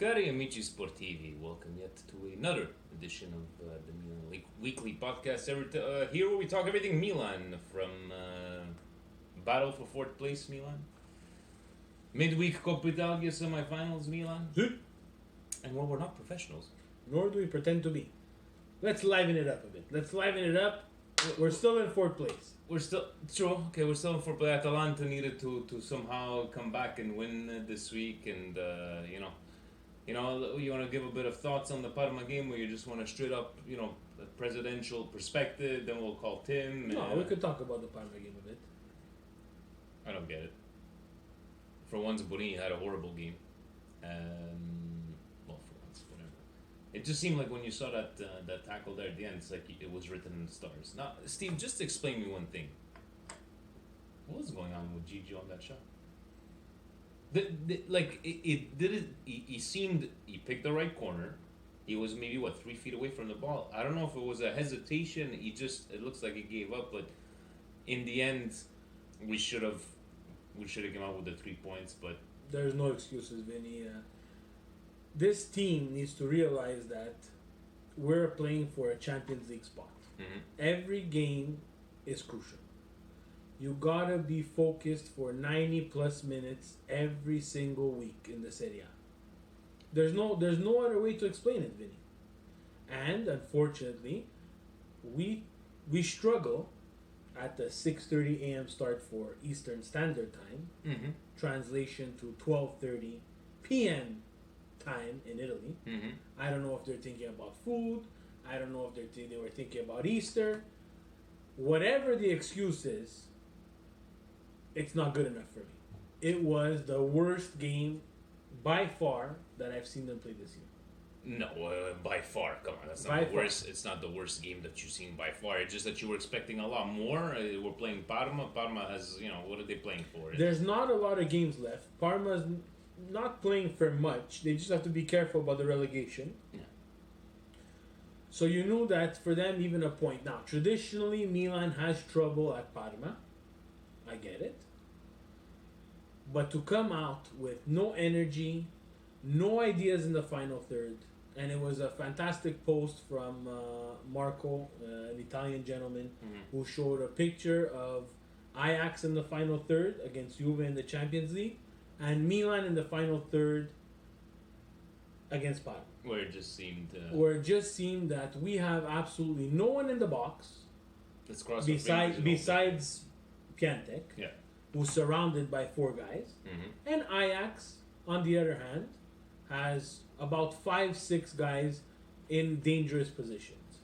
Cari amici sportivi, welcome yet to another edition of the Milan Weekly Podcast. Here where we talk everything Milan, from battle for fourth place Milan, midweek Coppa Italia semifinals Milan, and where we're not professionals. Nor do we pretend to be. Let's liven it up a bit. We're still in fourth place. We're still Okay, we're still in fourth place. Atalanta needed to somehow come back and win this week, and you want to give a bit of thoughts on the Parma game, where you just want to straight up, a presidential perspective. Then we'll call Tim. No, we could talk about the Parma game a bit. I don't get it. For once, Borini had a horrible game. Well, for once, whatever. It just seemed like when you saw that tackle there at the end, it's like it was written in the stars. Now, Steve, just explain me one thing. What was going on with Gigi on that shot? He picked the right corner. He was maybe 3 feet away from the ball. I don't know if it was a hesitation. It looks like he gave up, but in the end, we should have come out with the 3 points. But there's no excuses, Vinny. This team needs to realize that we're playing for a Champions League spot. Mm-hmm. Every game is crucial. You gotta be focused for 90 plus minutes every single week in the Serie A. There's no other way to explain it, Vinny. And unfortunately, we struggle at the 6:30 a.m. start for Eastern Standard Time. Mm-hmm. Translation to 12:30 p.m. time in Italy. Mm-hmm. I don't know if they're thinking about food. I don't know if they were thinking about Easter. Whatever the excuse is, it's not good enough for me. It was the worst game by far that I've seen them play this year. No, by far. Come on, that's not the worst. It's not the worst game that you've seen by far. It's just that you were expecting a lot more. We're playing Parma. Parma has, what are they playing for? There's not a lot of games left. Parma's not playing for much. They just have to be careful about the relegation. Yeah. So you knew that for them, even a point. Now, traditionally, Milan has trouble at Parma. I get it. But to come out with no energy, no ideas in the final third, and it was a fantastic post from Marco, an Italian gentleman, who showed a picture of Ajax in the final third against Juve in the Champions League, and Milan in the final third against Parma. Where it just seemed that we have absolutely no one in the box besides Piatek, who's surrounded by 4 guys. Mm-hmm. And Ajax, on the other hand, has about 5-6 guys in dangerous positions.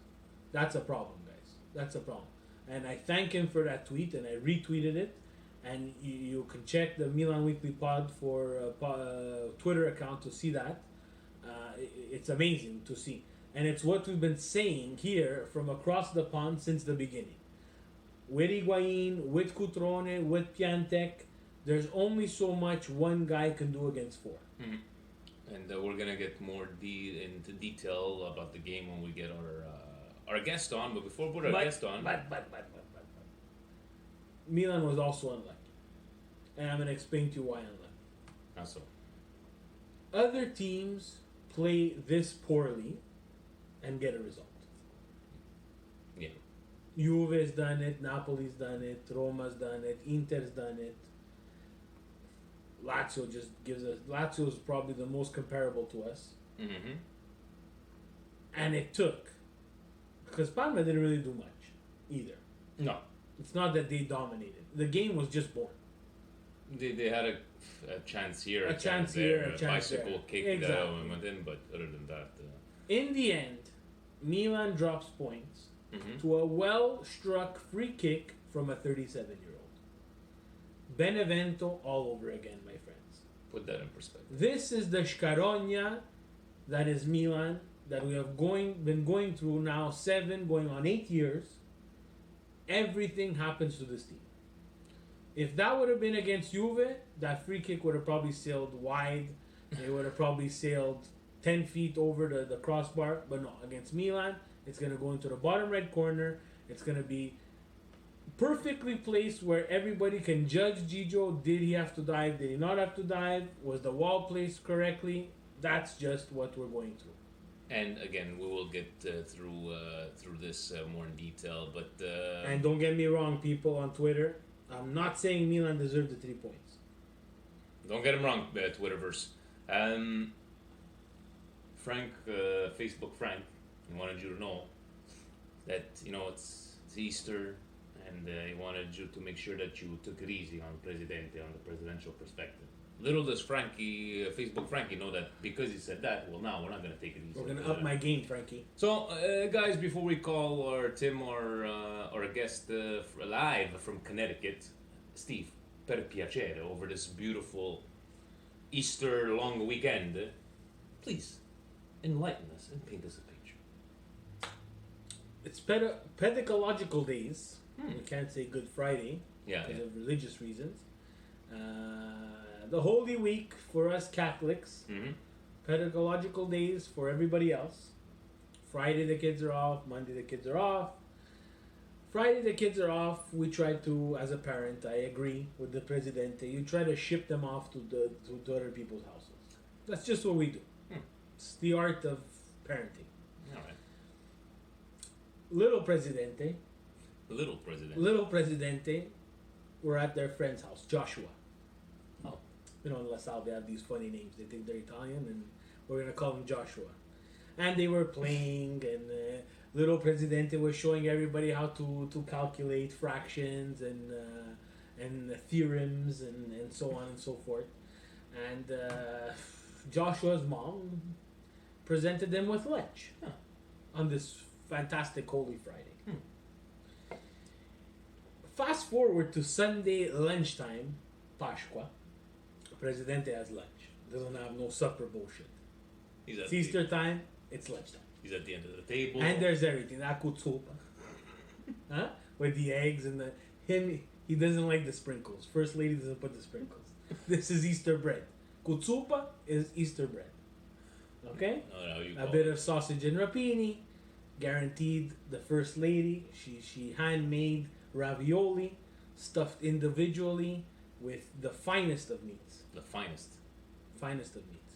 That's a problem, guys. That's a problem. And I thank him for that tweet, and I retweeted it. And you can check the Milan Weekly Pod for Twitter account to see that. It's amazing to see. And it's what we've been saying here from across the pond since the beginning. With Higuain, with Cutrone, with Piatek, there's only so much one guy can do against 4. Mm-hmm. And we're going to get more into detail about the game when we get our guest on. But before we put our guest on... But. Milan was also unlucky. And I'm going to explain to you why unlucky. How so? Other teams play this poorly and get a result. Yeah. Juve's done it, Napoli's done it, Roma's done it, Inter's done it. Lazio's probably the most comparable to us. Mm-hmm. And it took. Because Parma didn't really do much either. No. It's not that they dominated. The game was just born. They had a chance here, a chance there, a bicycle there. kick exactly. Went in, but other than that... In the end, Milan drops points to a well-struck free kick from a 37-year-old. Benevento all over again, my friends. Put that in perspective. This is the Scarogna that is Milan, that we have been going through now 7, going on 8 years. Everything happens to this team. If that would have been against Juve, that free kick would have probably sailed wide. They would have probably sailed 10 feet over the crossbar. But no, against Milan, it's going to go into the bottom right corner. It's going to be perfectly placed where everybody can judge Gigio. Did he have to dive? Did he not have to dive? Was the wall placed correctly? That's just what we're going through. And again, we will get through this more in detail. But And don't get me wrong, people on Twitter. I'm not saying Milan deserved the 3 points. don't get him wrong, Twitterverse. Frank, Facebook Frank, he wanted you to know that it's Easter, and he wanted you to make sure that you took it easy on Presidente, on the presidential perspective. Little does Frankie, Facebook Frankie, know that because he said that, well, now we're not going to take it easy. We're going to up my game, Frankie. So, guys, before we call our Tim or a guest live from Connecticut, Steve, per piacere, over this beautiful Easter long weekend, please enlighten us and paint us a picture. It's pedagogological days. We can't say Good Friday because of religious reasons. The Holy Week for us Catholics. Pedagogical days for everybody else. Friday the kids are off. Monday the kids are off. Friday the kids are off. We try to, as a parent, I agree with the Presidente. You try to ship them off to other people's houses. That's just what we do. It's the art of parenting. All right. Little Presidente. Little Presidente. We're at their friend's house, Joshua. Oh. In La Salle, they have these funny names. They think they're Italian, and we're going to call him Joshua. And they were playing, and Little Presidente was showing everybody how to calculate fractions and theorems and so on and so forth. And Joshua's mom presented them with lunch on this fantastic Holy Friday. Fast forward to Sunday lunchtime, Pasqua. Presidente has lunch. Doesn't have no supper bullshit. It's Easter time, it's lunchtime. He's at the end of the table. And there's everything. Akutsupa. With the eggs and he doesn't like the sprinkles. First lady doesn't put the sprinkles. This is Easter bread. Kutsupa is Easter bread. Okay? A bit of sausage and rapini. Guaranteed the first lady. She handmade ravioli stuffed individually with the finest of meats. The finest. Finest of meats.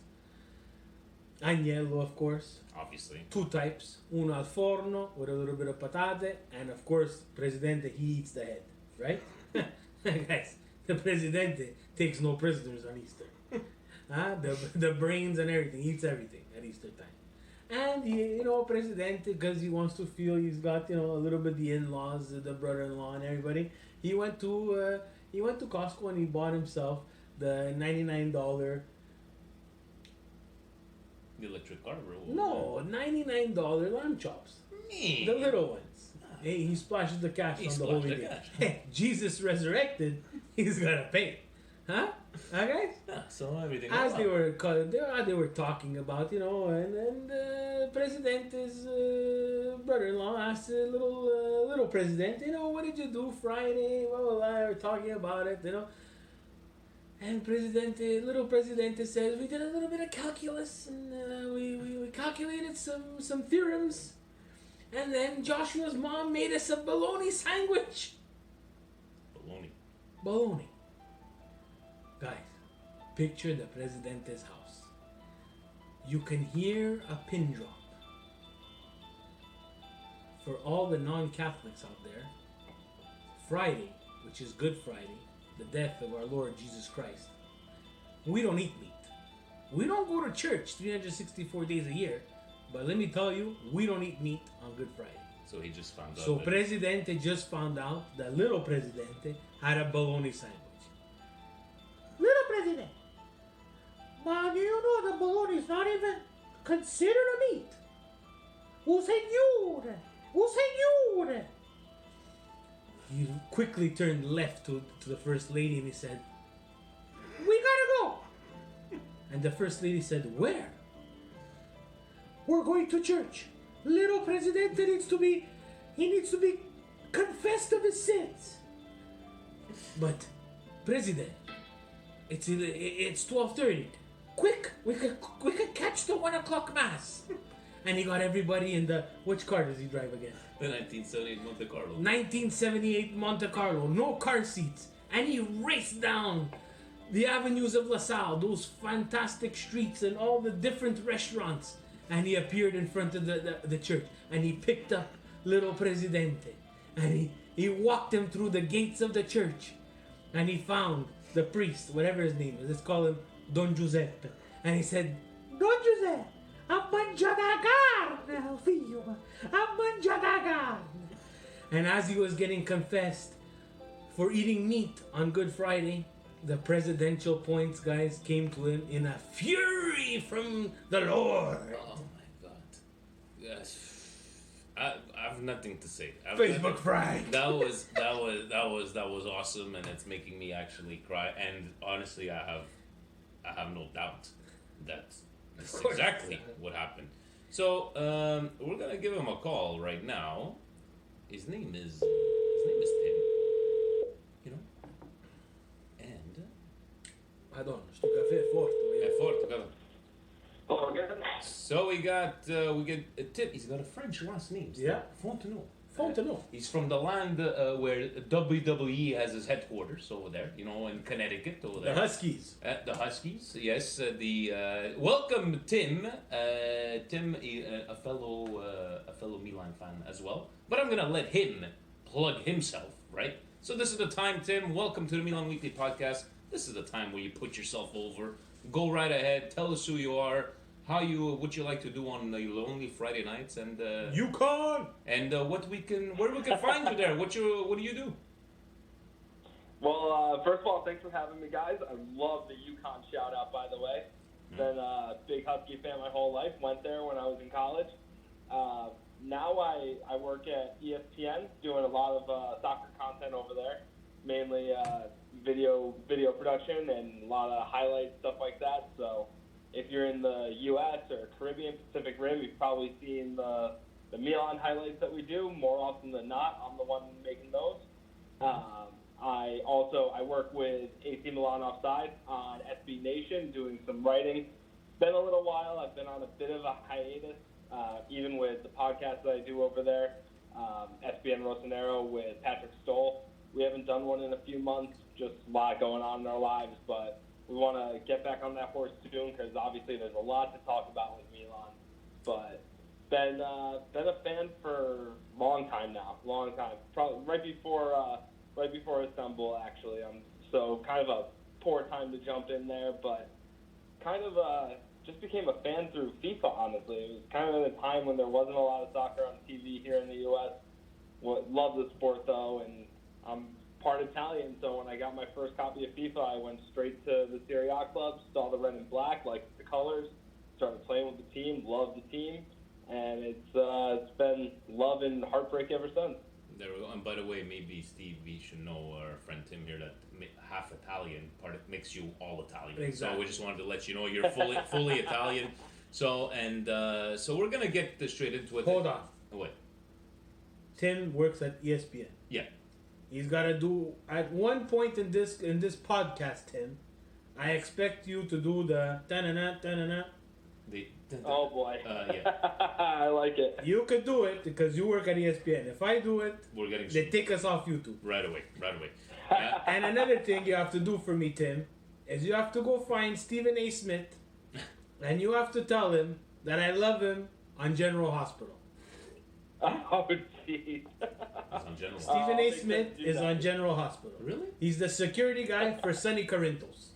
Agnello, of course. Obviously. 2 types. Uno al forno with a little bit of patate. And of course, Presidente, he eats the head. Right? Guys, the Presidente takes no prisoners on Easter. The brains and everything. He eats everything at Easter time. And, Presidente, because he wants to feel he's got, a little bit the in-laws, the brother-in-law and everybody, he went to Costco and he bought himself the $99. The electric carver. No, $99 lamb chops. Me. The little ones. Hey, he splashes the cash on the holy day. Hey, Jesus resurrected, he's got to pay. Huh? Okay? Yeah, so everything. As they were talking about, and Presidente's brother-in-law asked little Presidente, what did you do Friday? Blah, blah, blah. They were talking about it, And little Presidente says, we did a little bit of calculus, and we calculated some theorems, and then Joshua's mom made us a bologna sandwich. Bologna. Guys, picture the Presidente's house. You can hear a pin drop. For all the non-Catholics out there, Friday, which is Good Friday, the death of our Lord Jesus Christ, we don't eat meat. We don't go to church 364 days a year, but let me tell you, we don't eat meat on Good Friday. So he just found out. So Presidente just found out that little Presidente had a bologna sandwich. Little President, man, you know the bologna is not even considered a meat. Signore! Signore! He quickly turned left to the First Lady and he said, we gotta go! And the First Lady said, where? We're going to church. Little Presidente needs to be confessed of his sins. But, President, it's 12:30. Quick, we could catch the 1 o'clock mass. And he got everybody in which car does he drive again? The 1978 Monte Carlo. 1978 Monte Carlo, no car seats. And he raced down the avenues of LaSalle, those fantastic streets and all the different restaurants. And he appeared in front of the church, and he picked up little Presidente, and he walked him through the gates of the church, and he found the priest, whatever his name is, let's call him Don Giuseppe, and he said, Don Giuseppe, ha mangiato la carne, figlio, ha mangiato la carne. And as he was getting confessed for eating meat on Good Friday, the presidential points guys came to him in a fury from the Lord. Oh my God! Yes, I have nothing to say. Facebook Frank. That was awesome, and it's making me actually cry. And honestly, I have no doubt that that's exactly what happened. So we're gonna give him a call right now. His name is Tim. You know, and Madonna, sto caffè è forte. è forte, brother. Hello again. So we get Tim. He's got a French last name. Yeah. Fontenot. Fontenot. He's from the land where WWE has his headquarters over there. You know, in Connecticut over The there. Huskies. The Huskies, yes. Welcome, Tim. Tim, a fellow Milan fan as well. But I'm gonna let him plug himself, right? So this is the time, Tim. Welcome to the Milan Weekly Podcast. This is the time where you put yourself over. Go right ahead. Tell us who you are, what you like to do on the lonely Friday nights, and UConn. and where we can find you there. What do you do? Well, first of all, thanks for having me, guys. I love the UConn shout out, by the way. Been a big Husky fan my whole life. Went there when I was in college. Now I work at ESPN, doing a lot of soccer content over there, mainly video production and a lot of highlights, stuff like that. So if you're in the U.S. or Caribbean, Pacific Rim, you've probably seen the Milan highlights that we do. More often than not, I'm the one making those. I work with AC Milan Offside on SB Nation, doing some writing. It's been a little while. I've been on a bit of a hiatus, even with the podcast that I do over there, SBN Rosanero with Patrick Stoll. We haven't done one in a few months, just a lot going on in our lives, but we want to get back on that horse soon because obviously there's a lot to talk about with Milan. But been a fan for a long time now, probably right before Istanbul, actually. So kind of a poor time to jump in there, but kind of just became a fan through FIFA, honestly. It was kind of at a time when there wasn't a lot of soccer on TV here in the U.S. Love the sport, though, and I'm part Italian, so when I got my first copy of FIFA, I went straight to the Serie A club, saw the red and black, liked the colors, started playing with the team, loved the team, and it's been love and heartbreak ever since. There we go. And by the way, maybe Steve, we should know our friend Tim here that half Italian part makes you all Italian. Exactly. So we just wanted to let you know you're fully Italian. So so we're gonna get straight into it. Hold on. What? Tim works at ESPN. Yeah. He's got to do at one point in this podcast, Tim. I expect you to do the ta-na-na, ta-na-na. Oh boy. Yeah. I like it. You could do it because you work at ESPN. If I do it, they take us off YouTube. Right away. And another thing you have to do for me, Tim, is you have to go find Stephen A. Smith and you have to tell him that I love him on General Hospital. Oh, jeez. On General. Stephen A. Smith is on General Hospital. Really? He's the security guy for Sonny Corinthos.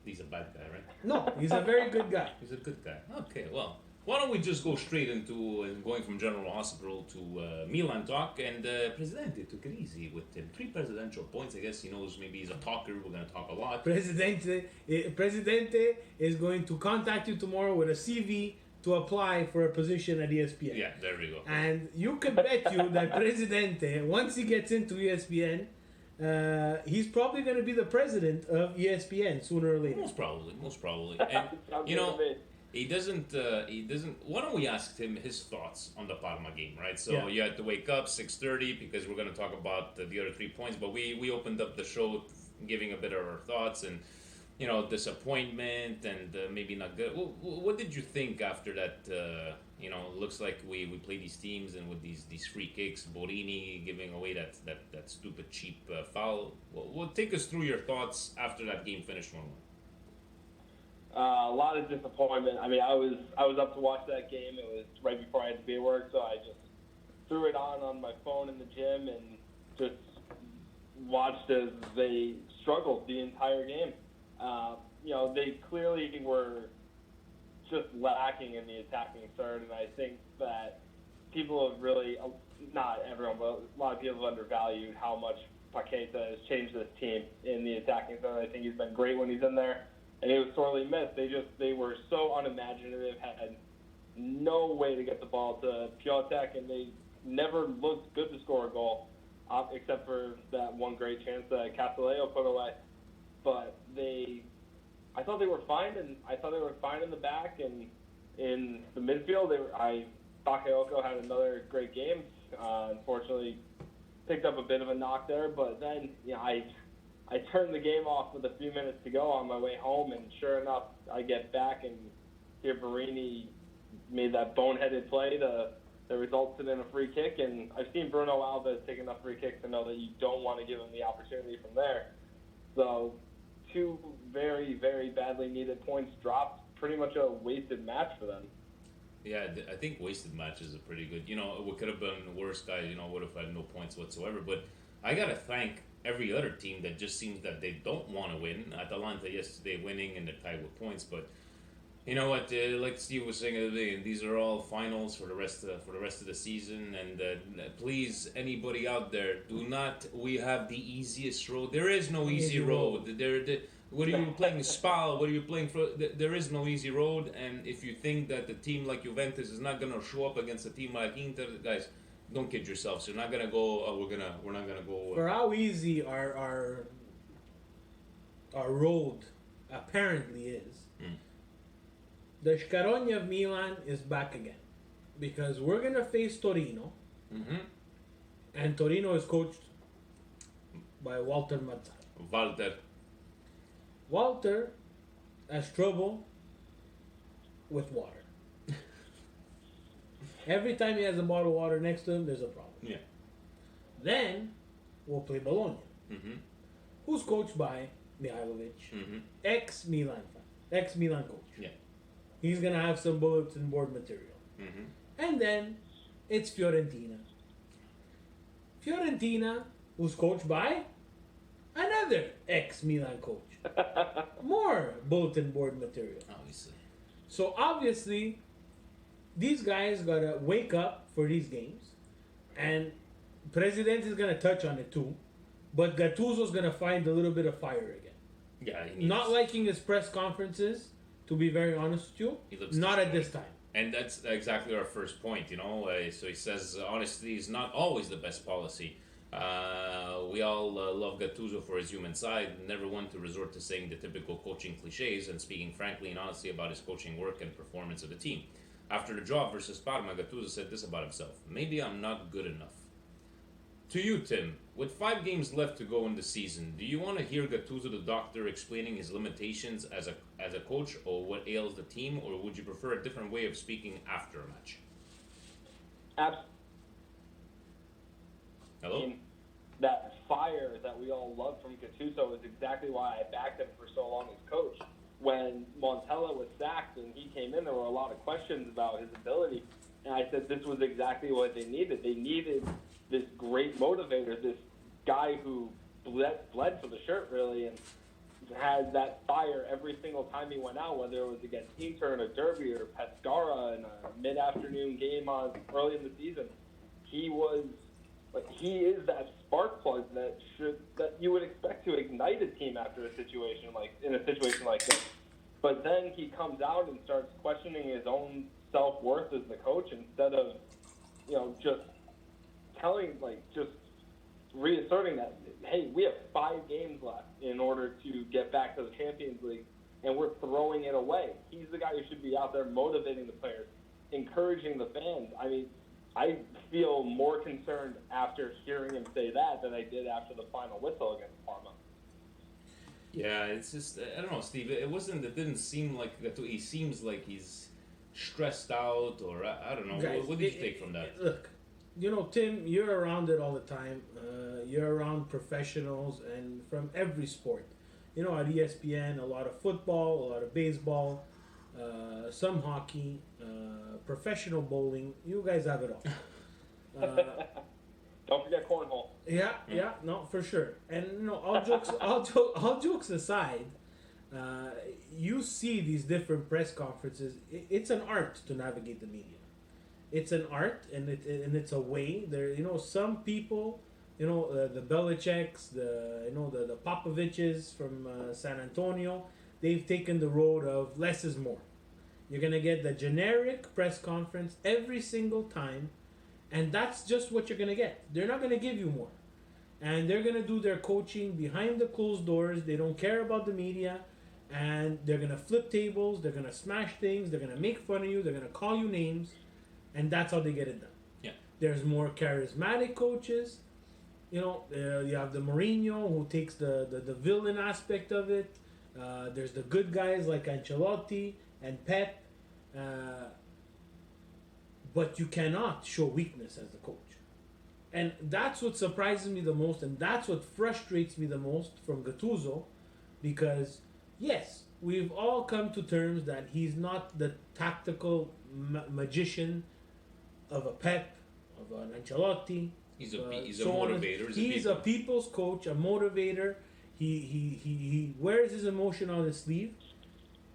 He's a bad guy, right? No, he's a very good guy. He's a good guy. Okay, well, why don't we just go straight into going from General Hospital to Milan talk, and Presidente took it easy with him. 3 presidential points. I guess he knows maybe he's a talker. We're going to talk a lot. Presidente is going to contact you tomorrow with a CV to apply for a position at ESPN. Yeah, there we go. And you can bet you that Presidente, once he gets into ESPN, he's probably going to be the president of ESPN sooner or later. Most probably. And, you know, he doesn't, why don't we ask him his thoughts on the Parma game, right? So Yeah. you had to wake up 6:30 because we're going to talk about the other 3 points, but we opened up the show giving a bit of our thoughts, and disappointment and maybe not good. What did you think after that? Looks like we play these teams and with these free kicks, Borini giving away that stupid cheap foul. Well, take us through your thoughts after that game finished 1-1. A lot of disappointment. I mean, I was up to watch that game. It was right before I had to be at work, so I just threw it on my phone in the gym and just watched as they struggled the entire game. They clearly were just lacking in the attacking third, and I think that people have really, not everyone, but a lot of people have undervalued how much Paqueta has changed this team in the attacking third. I think he's been great when he's in there, and he was sorely missed. They were so unimaginative, had no way to get the ball to Piotek, and they never looked good to score a goal, except for that one great chance that Castelleo put away. But I thought they were fine, and I thought they were fine in the back and in the midfield. Bakayoko had another great game. Unfortunately, picked up a bit of a knock there, but then I turned the game off with a few minutes to go on my way home, and sure enough, I get back and hear Barini made that boneheaded play that resulted in a free kick, and I've seen Bruno Alves take enough free kicks to know that you don't want to give him the opportunity from there. So, two very, very badly needed points dropped. Pretty much a wasted match for them. Yeah, I think wasted matches are pretty good. What could have been worse, guys, would have had no points whatsoever. But I got to thank every other team that just seems that they don't want to win. Atalanta yesterday winning and they're tied with points. But you know what? Like Steve was saying the other day, these are all finals for the rest of the season. And please, anybody out there, do not. We have the easiest road. There is no easy road. Whether you're playing Spal, whether you're playing for, there is no easy road. And if you think that the team like Juventus is not gonna show up against a team like Inter, guys, don't kid yourselves. You're not gonna go. We're not gonna go. For how easy our road apparently is. The Scarogna of Milan is back again, because we're gonna face Torino, and Torino is coached by Walter Mazzarri. Walter has trouble with water. Every time he has a bottle of water next to him, there's a problem. Yeah. Then we'll play Bologna, who's coached by Mihailovic, ex-Milan coach. Yeah. He's going to have some bulletin board material. And then it's Fiorentina. Fiorentina, who's coached by another ex-Milan coach. More bulletin board material. Obviously. So obviously, these guys got to wake up for these games. And President is going to touch on it too. But Gattuso's going to find a little bit of fire again. Yeah. Not liking his press conferences, to be very honest with you. Not at this time. And that's exactly our first point, So he says honesty is not always the best policy. We all love Gattuso for his human side, never one to resort to saying the typical coaching cliches and speaking frankly and honestly about his coaching work and performance of the team. After the draw versus Parma, Gattuso said this about himself: "Maybe I'm not good enough." To you, Tim, with 5 games left to go in the season, do you want to hear Gattuso the doctor explaining his limitations as a coach or what ails the team, or would you prefer a different way of speaking after a match? Hello? That fire that we all love from Gattuso is exactly why I backed him for so long as coach. When Montella was sacked and he came in, there were a lot of questions about his ability. And I said this was exactly what they needed. They needed this great motivator, this guy who bled for the shirt, really, and had that fire every single time he went out, whether it was against Inter in a derby or Pescara in a mid-afternoon game early in the season. He is that spark plug that you would expect to ignite a team after a situation like this. But then he comes out and starts questioning his own self-worth as the coach instead of, just reasserting that, hey, we have 5 games left in order to get back to the Champions League, and we're throwing it away. He's the guy who should be out there motivating the players, encouraging the fans. I mean, I feel more concerned after hearing him say that than I did after the final whistle against Parma. Yeah, it's just I don't know, Steve. It wasn't. It didn't seem like that. He seems like he's stressed out, or I don't know. Guys, What did you take from that? look, Tim, you're around it all the time. You're around professionals and from every sport. At ESPN, a lot of football, a lot of baseball, some hockey, professional bowling. You guys have it all. Don't forget cornhole. Yeah, no, for sure. And all jokes aside, you see these different press conferences. It's an art to navigate the media. It's an art, and it's a way. There, some people, the Belichicks, the Popoviches from San Antonio, they've taken the road of less is more. You're gonna get the generic press conference every single time, and that's just what you're gonna get. They're not gonna give you more, and they're gonna do their coaching behind the closed doors. They don't care about the media, and they're gonna flip tables. They're gonna smash things. They're gonna make fun of you. They're gonna call you names, and that's how they get it done. Yeah. There's more charismatic coaches. You have the Mourinho who takes the villain aspect of it. There's the good guys like Ancelotti and Pep. But you cannot show weakness as the coach. And that's what surprises me the most, and that's what frustrates me the most from Gattuso, because, yes, we've all come to terms that he's not the tactical magician of a Pep, of an Ancelotti. He's a motivator. He's a people's coach, a motivator. He wears his emotion on his sleeve.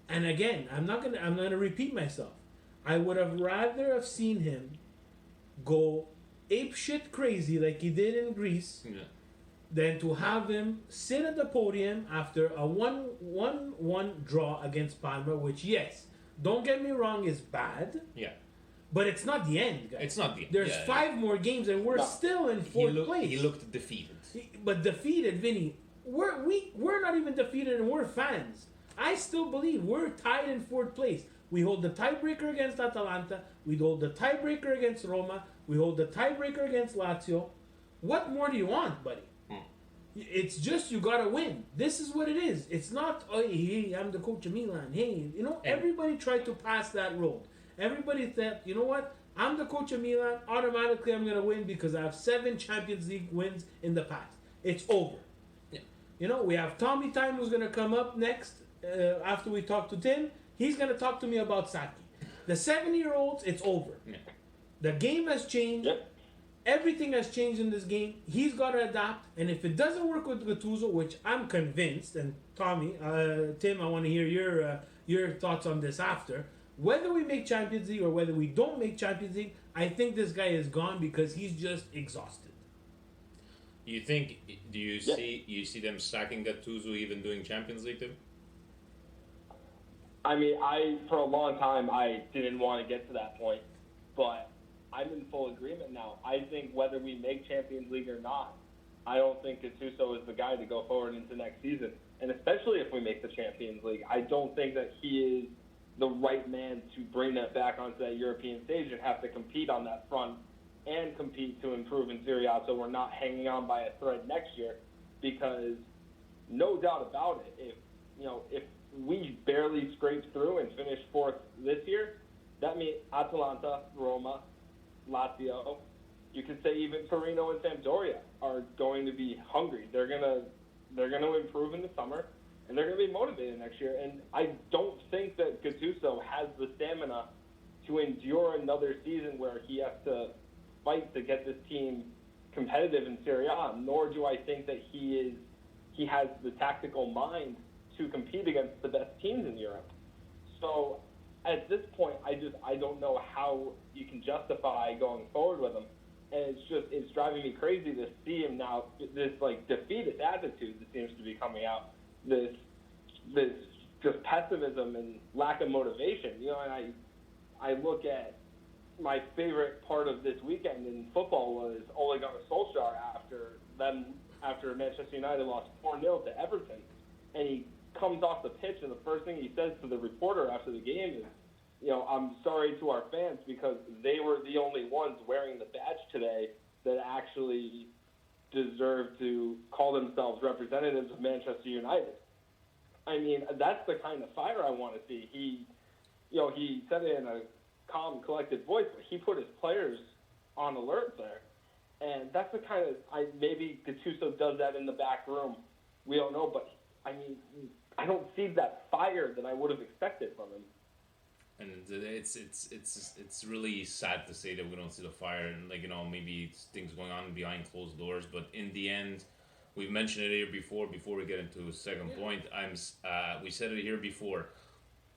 And again, I'm gonna repeat myself. I would have rather have seen him go ape shit crazy like he did in Greece, than to have him sit at the podium after a 1-1 draw against Palma, which, yes, don't get me wrong, is bad. Yeah. But it's not the end, guys. It's not the end. There's 5 more games and we're still in fourth place. He looked defeated. But defeated, Vinny. We're not even defeated, and we're fans. I still believe we're tied in fourth place. We hold the tiebreaker against Atalanta. We hold the tiebreaker against Roma. We hold the tiebreaker against Lazio. What more do you want, buddy? It's just you gotta win. This is what it is. It's not, oh, hey, I'm the coach of Milan. Hey, everybody tried to pass that road. Everybody thought, you know what? I'm the coach of Milan. Automatically, I'm gonna win because I have 7 Champions League wins in the past. It's over. Yeah. We have Tommy Time who's gonna come up next after we talk to Tim. He's gonna talk to me about Saki. The 7-year-olds, it's over. Yeah. The game has changed. Yep. Everything has changed in this game. He's got to adapt. And if it doesn't work with Gattuso, which I'm convinced, and Tommy, Tim, I want to hear your thoughts on this after. Whether we make Champions League or whether we don't make Champions League, I think this guy is gone because he's just exhausted. You think? Do you see them sacking Gattuso even doing Champions League too? I mean, for a long time I didn't want to get to that point, but I'm in full agreement now. I think whether we make Champions League or not, I don't think Gattuso is the guy to go forward into next season. And especially if we make the Champions League, I don't think that he is the right man to bring that back onto that European stage and have to compete on that front and compete to improve in Serie A so we're not hanging on by a thread next year. Because no doubt about it, if we barely scrape through and finish 4th this year, that means Atalanta, Roma, Lazio, you could say even Torino and Sampdoria are going to be hungry. They're gonna improve in the summer, and they're gonna be motivated next year. And I don't think that Gattuso has the stamina to endure another season where he has to fight to get this team competitive in Serie A. Nor do I think that he has the tactical mind to compete against the best teams in Europe. So at this point, I don't know how you can justify going forward with him. And it's driving me crazy to see him now, this defeated attitude that seems to be coming out, this just pessimism and lack of motivation. And I look at my favorite part of this weekend in football was Ole Gunnar Solskjaer after Manchester United lost 4-0 to Everton, and he comes off the pitch and the first thing he says to the reporter after the game is, I'm sorry to our fans because they were the only ones wearing the badge today that actually deserve to call themselves representatives of Manchester United. I mean, that's the kind of fire I want to see. He said it in a calm, collected voice, but he put his players on alert there. And that's the kind of, maybe Gattuso does that in the back room. We don't know, but I mean, I don't see that fire that I would have expected from him. And it's really sad to say that we don't see the fire, and maybe it's things going on behind closed doors. But in the end, we've mentioned it here before. Before we get into the second point, we said it here before.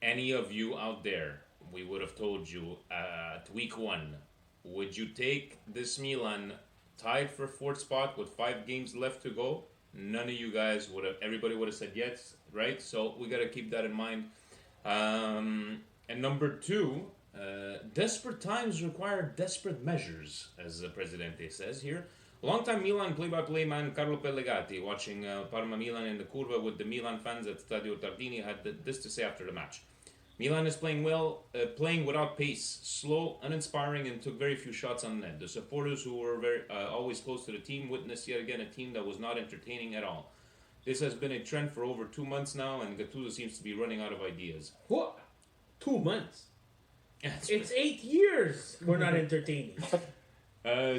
Any of you out there, we would have told you at week 1, would you take this Milan tied for 4th spot with 5 games left to go? None of you guys would have. Everybody would have said yes, right? So we got to keep that in mind. And number 2, desperate times require desperate measures, as the Presidente says here. Longtime Milan play-by-play man Carlo Pellegatti, watching Parma Milan in the Curva with the Milan fans at Stadio Tardini, had this to say after the match. Milan is playing well, playing without pace, slow, uninspiring, and took very few shots on net. The supporters, who were very always close to the team, witnessed yet again a team that was not entertaining at all. This has been a trend for over 2 months now, and Gattuso seems to be running out of ideas. What? 2 months? It's 8 years we're not entertaining.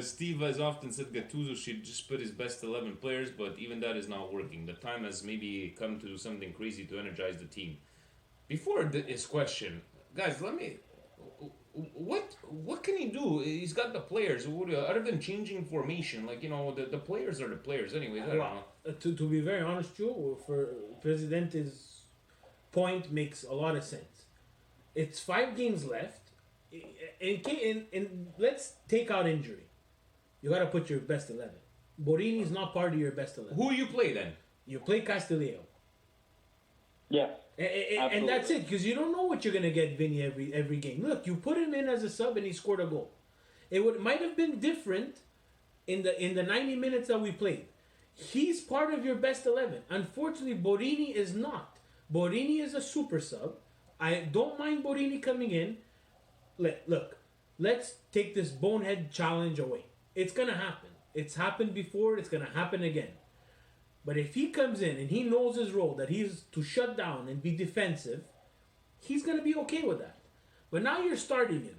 Steve has often said Gattuso should just put his best 11 players, but even that is not working. The time has maybe come to do something crazy to energize the team. Before his question, guys, what can he do? He's got the players. Other than changing formation, the players are the players. Anyways, I don't know. To be very honest, Joe, for Presidente's point makes a lot of sense. It's 5 games left. And let's take out injury. You got to put your best 11. Borini's not part of your best 11. Who you play then? You play Castillejo. Yeah. And that's it, because you don't know what you're going to get Vinny every game. Look, you put him in as a sub and he scored a goal. Might have been different in the 90 minutes that we played. He's part of your best 11. Unfortunately, Borini is not. Borini is a super sub. I don't mind Borini coming in. Look, let's take this bonehead challenge away. It's going to happen. It's happened before. It's going to happen again. But if he comes in and he knows his role, that he's to shut down and be defensive, he's going to be okay with that. But now you're starting him.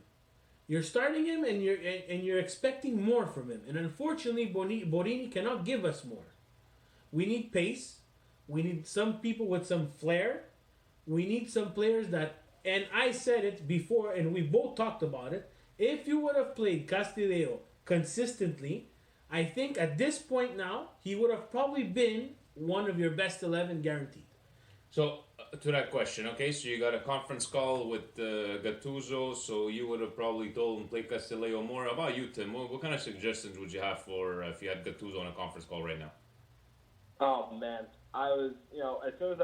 You're starting him and you're expecting more from him. And unfortunately, Borini cannot give us more. We need pace. We need some people with some flair. We need some players that, and I said it before and we both talked about it, if you would have played Castillejo consistently, I think at this point now, he would have probably been one of your best 11 guaranteed. So, to that question, okay, so you got a conference call with Gattuso, so you would have probably told him play Castillejo more. How about you, Tim? What kind of suggestions would you have for if you had Gattuso on a conference call right now? Oh, man. I was, as soon as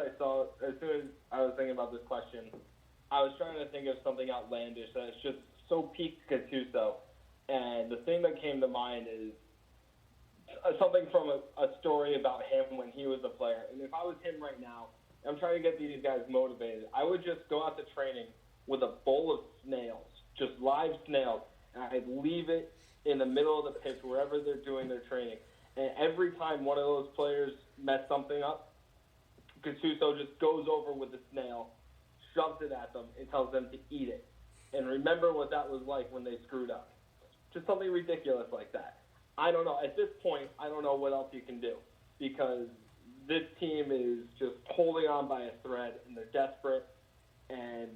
I was thinking about this question, I was trying to think of something outlandish that is just so peak Gattuso. And the thing that came to mind is something from a story about him when he was a player. And if I was him right now, I'm trying to get these guys motivated, I would just go out to training with a bowl of snails, just live snails, and I'd leave it in the middle of the pitch wherever they're doing their training. And every time one of those players messed something up, Gattuso just goes over with the snail, shoves it at them, and tells them to eat it. And remember what that was like when they screwed up. Just something ridiculous like that. I don't know. At this point, I don't know what else you can do because this team is just holding on by a thread and they're desperate. And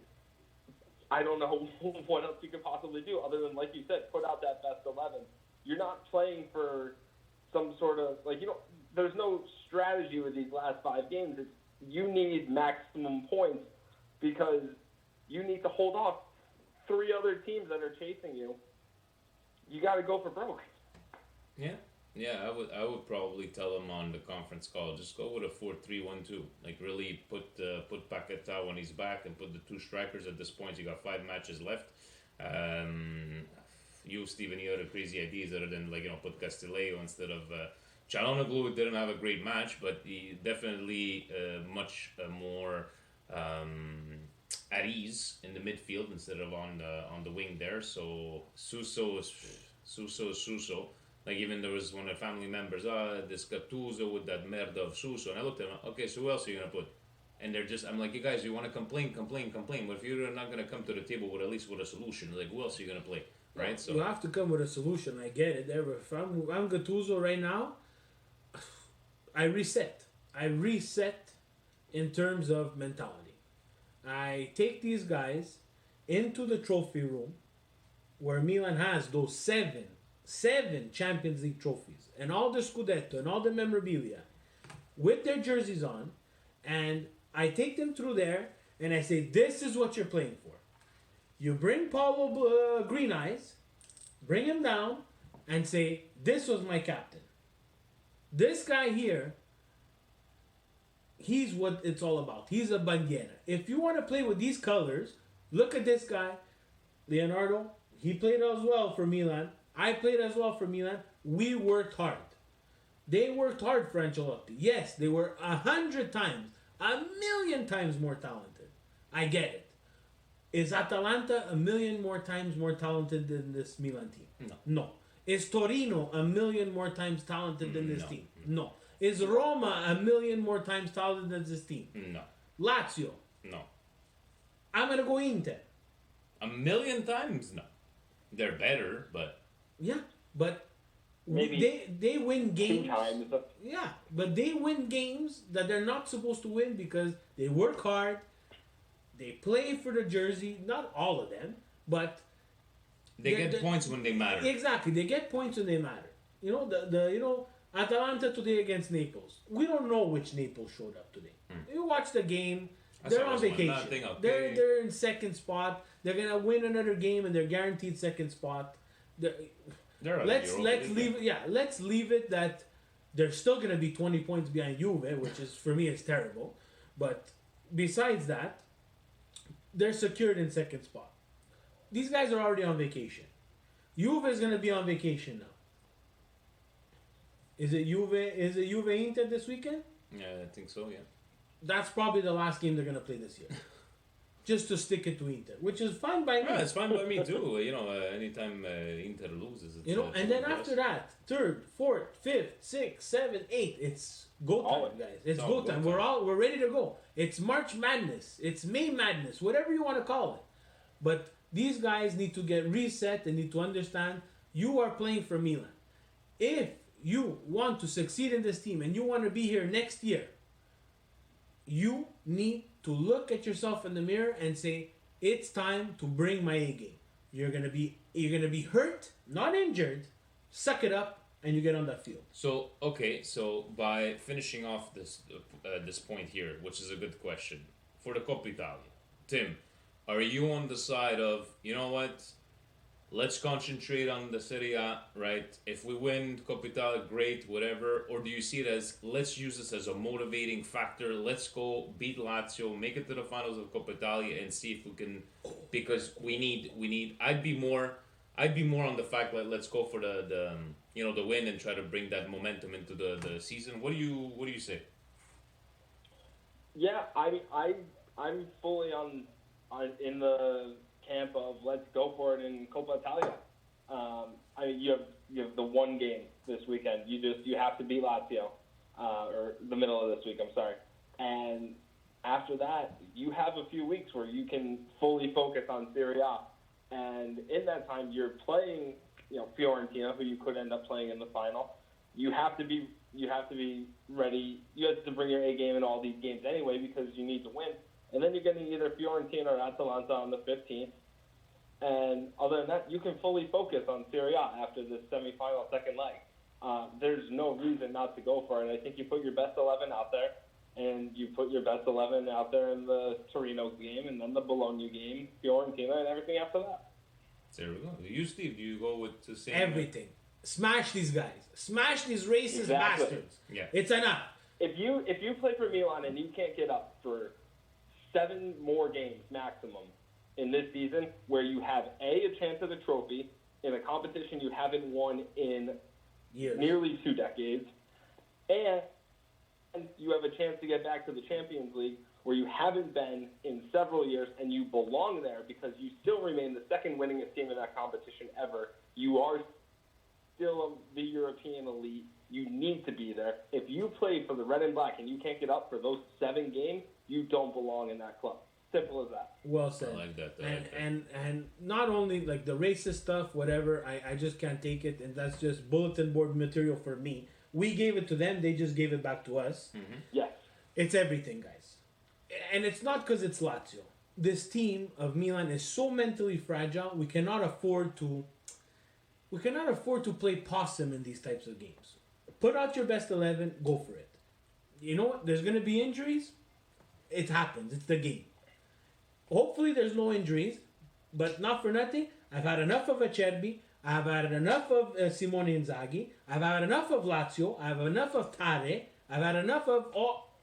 I don't know what else you could possibly do other than, like you said, put out that best 11. You're not playing for some sort of, there's no strategy with these last 5 games. You need maximum points because you need to hold off 3 other teams that are chasing you. You got to go for broke. Yeah, I would probably tell him on the conference call, just go with a 4-3-1-2. Really put Paquetá when he's back and put the 2 strikers. At this point, you got 5 matches left. You, Steve, any other crazy ideas other than put Castillejo instead of Çalhanoğlu? Didn't have a great match, but he definitely much more at ease in the midfield instead of on the wing there. So Suso is Suso. Even there was one of the family members, this Gattuso with that merda of Suso. And I looked at him, okay, so who else are you going to put? and they're just. I'm like, you guys, you want to complain, but if you're not gonna come to the table with at least with a solution, like who else are you gonna play, right? So You have to come with a solution. I get it. If I'm Gattuso right now, I reset. I reset in terms of mentality. I take these guys into the trophy room where Milan has those seven Champions League trophies and all the Scudetto and all the memorabilia with their jerseys on, and I take them through there and I say, this is what you're playing for. You bring Paulo Green Eyes, bring him down, and say, this was my captain. This guy here, he's what it's all about. He's a bandiera. If you want to play with these colors, look at this guy, Leonardo. He played as well for Milan. I played as well for Milan. We worked hard. They worked hard for Ancelotti. Yes, they were 100 times, 1,000,000 times more talented. I get it. Is Atalanta 1,000,000 more times more talented than this Milan team? No. Is Torino 1,000,000 more times talented than this team? No. Is Roma 1,000,000 more times talented than this team? No. Lazio? No. I'm going to go Inter. 1,000,000 times? No. They're better, but... Yeah, but Maybe they win games. 2 times. Yeah, but they win games that they're not supposed to win because they work hard. They play for the jersey. Not all of them, but They get points when they matter. exactly. They get points when they matter. You know the Atalanta today against Naples. We don't know which Naples showed up today. You watch the game. They're on vacation. They're in second spot. They're gonna win another game and they're guaranteed second spot. Let's leave it that they're still gonna be 20 points behind Juve, which is for me is terrible. But besides that, they're secured in second spot. These guys are already on vacation. Juve is gonna be on vacation now. Is it Juve Inter this weekend? Yeah, I think so, yeah. That's probably the last game they're gonna play this year. Just to stick it to Inter, which is fine by me. Yeah, it's fine by me too. Anytime Inter loses, it's, and then after that, third, fourth, fifth, sixth, seventh, eighth, it's go time, guys. It's go time. We're ready to go. It's March Madness. It's May Madness. Whatever you want to call it. But these guys need to get reset. They need to understand you are playing for Milan. If you want to succeed in this team and you want to be here next year, you need to look at yourself in the mirror and say, it's time to bring my A game. You're gonna be hurt, not injured. Suck it up, and you get on that field. So by finishing off this point here, which is a good question for the Coppa Italia, Tim, are you on the side of, you know what? Let's concentrate on the Serie A, right? If we win Coppa Italia, great, whatever. Or do you see it as, let's use this as a motivating factor. Let's go beat Lazio, make it to the finals of Coppa Italia, and see if we can, because we need. I'd be more on the fact that let's go for the win and try to bring that momentum into the season. What do you say? Yeah, I'm fully on in the camp of let's go for it in Coppa Italia. You have the one game this weekend. You have to beat Lazio, or the middle of this week. I'm sorry, and after that you have a few weeks where you can fully focus on Serie A, and in that time you're playing Fiorentina, who you could end up playing in the final. You have to be ready. You have to bring your A game in all these games anyway because you need to win. And then you're getting either Fiorentina or Atalanta on the 15th. And other than that, you can fully focus on Serie A after the semifinal second leg. There's no reason not to go for it. I think you put your best 11 out there, and you put your best 11 out there in the Torino game, and then the Bologna game, Fiorentina, and everything after that. There we go. You, Steve, do you go with the same? Everything. Smash these guys. Smash these racist bastards. Yeah. It's enough. If you play for Milan and you can't get up for 7 more games maximum in this season where you have a chance at a trophy in a competition you haven't won in nearly 2 decades, and you have a chance to get back to the Champions League where you haven't been in several years and you belong there because you still remain the second winningest team in that competition ever. You are still the European elite. You need to be there. If you play for the Red and Black and you can't get up for those 7 games, you don't belong in that club. Simple as that. Well said. I like that. And not only like the racist stuff, whatever. I just can't take it, and that's just bulletin board material for me. We gave it to them; they just gave it back to us. Mm-hmm. Yes. It's everything, guys, and it's not because it's Lazio. This team of Milan is so mentally fragile. We cannot afford to. We cannot afford to play possum in these types of games. Put out your best 11. Go for it. You know what? There's going to be injuries. It happens. It's the game. Hopefully there's no injuries, but not for nothing. I've had enough of Acerbi. I've had enough of Simone Inzaghi. I've had enough of Lazio. I've had enough of Tare. I've had enough of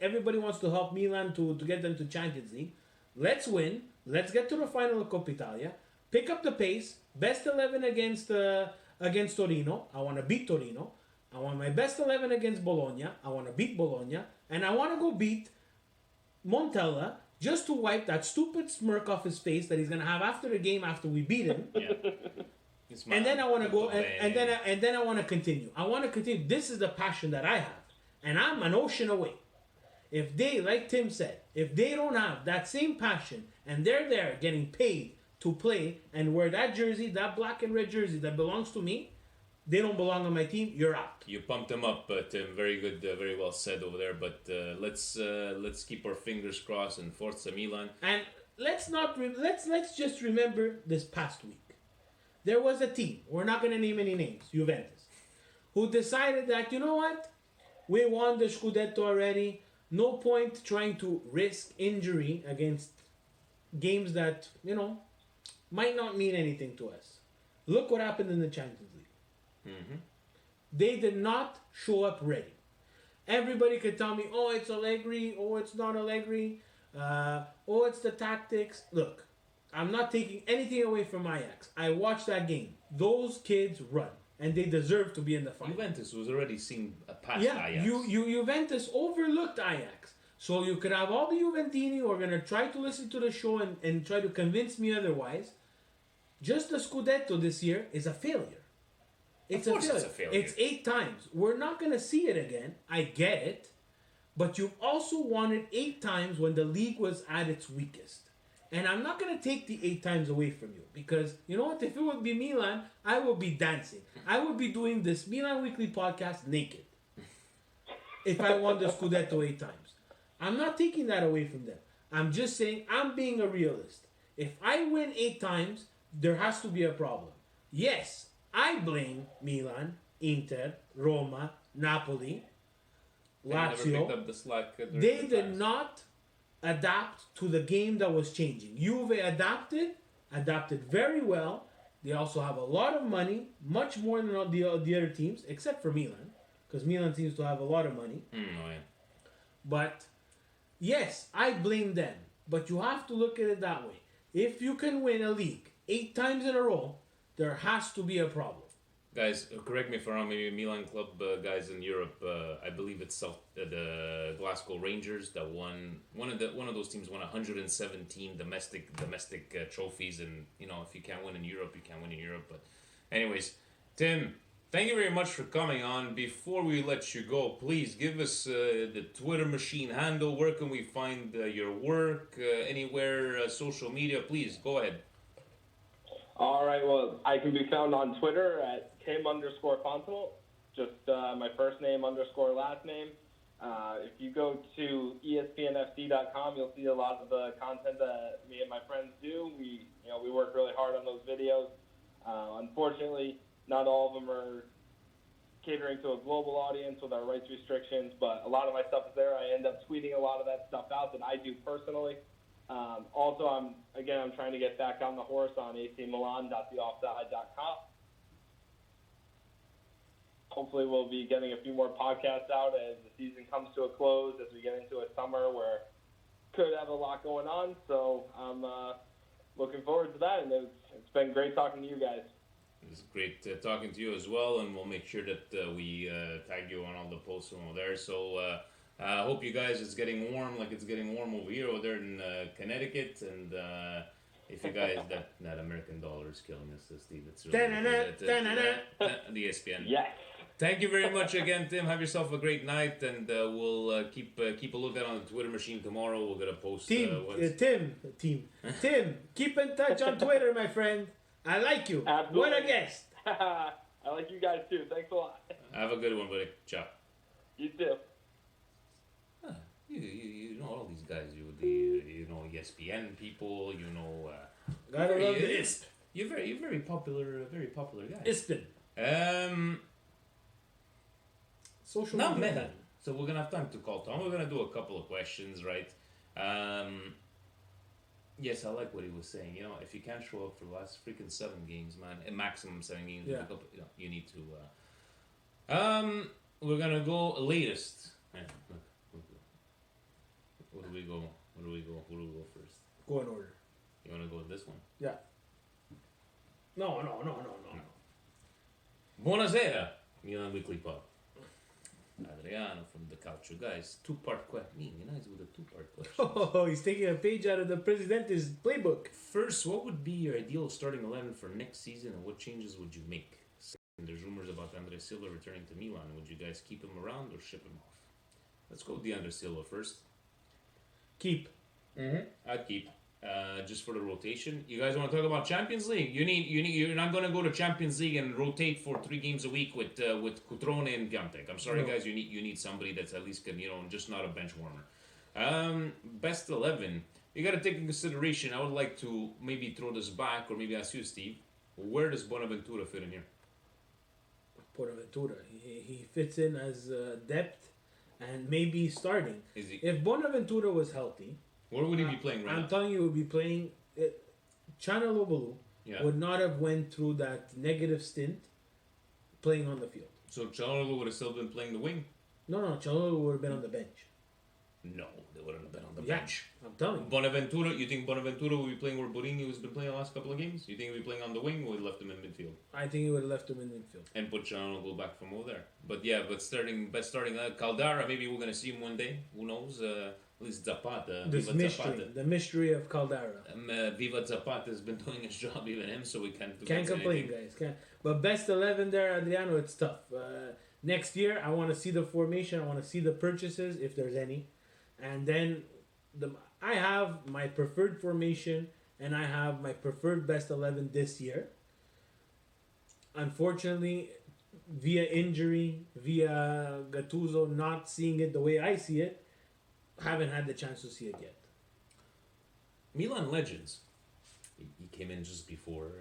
everybody wants to help Milan to get them to Champions League. Let's win. Let's get to the final of Coppa Italia. Pick up the pace. Best 11 against Torino. I want to beat Torino. I want my best 11 against Bologna. I want to beat Bologna. And I want to go beat Montella just to wipe that stupid smirk off his face that he's going to have after the game after we beat him. Yeah. And then I want to go and then I want to continue. I want to continue. This is the passion that I have. And I'm an ocean away. If they, like Tim said, if they don't have that same passion and they're there getting paid to play and wear that jersey, that black and red jersey that belongs to me, they don't belong on my team, you're out. You pumped them up, Tim. Very good, very well said over there. But let's keep our fingers crossed and Forza Milan. And let's just remember this past week. There was a team, we're not going to name any names, Juventus, who decided that, you know what? We won the Scudetto already. No point trying to risk injury against games that, might not mean anything to us. Look what happened in the Champions League. Mm-hmm. They did not show up ready. Everybody could tell me, oh, it's Allegri, oh, it's not Allegri, oh, it's the tactics. Look, I'm not taking anything away from Ajax. I watched that game. Those kids run, and they deserve to be in the final. Juventus was already seen past Ajax. Juventus overlooked Ajax. So you could have all the Juventini who are going to try to listen to the show and try to convince me otherwise. Just the Scudetto this year is a failure. It's a failure. It's 8 times. We're not going to see it again. I get it. But you've also won it 8 times when the league was at its weakest. And I'm not going to take the 8 times away from you. Because, you know what? If it would be Milan, I would be dancing. I would be doing this Milan Weekly podcast naked. If I won the Scudetto 8 times. I'm not taking that away from them. I'm just saying I'm being a realist. If I win 8 times, there has to be a problem. Yes, I blame Milan, Inter, Roma, Napoli, Lazio. Picked up the slack They did not adapt to the game that was changing. Juve adapted very well. They also have a lot of money, much more than all the other teams, except for Milan, because Milan seems to have a lot of money. Oh, yeah. But yes, I blame them. But you have to look at it that way. If you can win a league 8 times in a row, there has to be a problem. Guys, correct me if I'm wrong. Maybe Milan club guys in Europe. I believe it's the Glasgow Rangers that won. One of those teams won 117 domestic trophies, and if you can't win in Europe, you can't win in Europe. But, anyways, Tim, thank you very much for coming on. Before we let you go, please give us the Twitter machine handle. Where can we find your work? Anywhere, social media? Please go ahead. All right, well, I can be found on Twitter at Kim_Fontenot, just my first name _ last name. If you go to ESPNFC.com, you'll see a lot of the content that me and my friends do. We work really hard on those videos. Unfortunately, not all of them are catering to a global audience with our rights restrictions, but a lot of my stuff is there. I end up tweeting a lot of that stuff out that I do personally. Also, I'm trying to get back on the horse on acmilan.theoffside.com. Hopefully, we'll be getting a few more podcasts out as the season comes to a close, as we get into a summer where could have a lot going on. So I'm looking forward to that, and it's been great talking to you guys. It's great talking to you as well, and we'll make sure that we tag you on all the posts over there. So I hope you guys, it's getting warm, like it's getting warm over there in Connecticut, and if you guys, that American dollar is killing us, Steve. It's really the ESPN. Yes. Thank you very much again, Tim. Have yourself a great night, and we'll keep a lookout on the Twitter machine tomorrow. We're gonna post Tim, keep in touch on Twitter, my friend. I like you. Absolutely. What a guest. I like you guys too. Thanks a lot. Have a good one, buddy. Ciao. You too. You know all these guys. You know ESPN people. You know. Gotta love the ISP. You're very popular guy. ISPN. Social Not media. many. So we're gonna have time to call Tom. We're gonna do a couple of questions, right? Yes, I like what he was saying. You know, if you can't show up for the last freaking 7 games, man, a maximum 7 games, Yeah. you need to. We're gonna go latest. Yeah, look. Where do we go? Who do we go first? Go in order. You wanna go with this one? Yeah. No. Buonasera, Milan Weekly Pod. Adriano from the Calcio Guys. 2-part question. Me, nice with a 2-part question. Oh, he's taking a page out of the Presidente's playbook. First, what would be your ideal starting 11 for next season, and what changes would you make? Second, there's rumors about Andre Silva returning to Milan. Would you guys keep him around or ship him off? Let's go with the Andre Silva first. Keep. I'd keep. Just for the rotation. You guys want to talk about Champions League? You're not going to go to Champions League and rotate for 3 games a week with Cutrone and Piatek. I'm sorry, No. guys. You need somebody that's at least can, just not a bench warmer. Best 11. You got to take in consideration. I would like to maybe throw this back, or maybe ask you, Steve. Where does Bonaventura fit in here? Bonaventura. He fits in as depth and maybe starting. Is he? If Bonaventura was healthy, Where would he be playing right I'm now? telling you, he would be playing. Chanalobulu Yeah. would not have went through that negative stint playing on the field. So Chanalolu would have still been playing the wing? No, Chanalobulu would have been on the bench. No, they wouldn't have been on the Yeah. bench. I'm telling you. Bonaventura, you think Bonaventura will be playing where Borini has been playing the last couple of games? You think he'll be playing on the wing, or we left him in midfield? I think he would have left him in midfield. And put Chanalolu back from over there. But yeah, starting Caldara, maybe we're gonna see him one day. Who knows? At least Zapata. This Viva mystery, Zapata. the mystery of Caldara. Viva Zapata has been doing his job, even him, so we can't do Can't complain, anything. guys. Can't. But best 11 there, Adriano, it's tough. Next year, I want to see the formation. I want to see the purchases, if there's any. And then I have my preferred formation, and I have my preferred best 11 this year. Unfortunately, via injury, via Gattuso not seeing it the way I see it, haven't had the chance to see it yet. Milan legends. He came in just before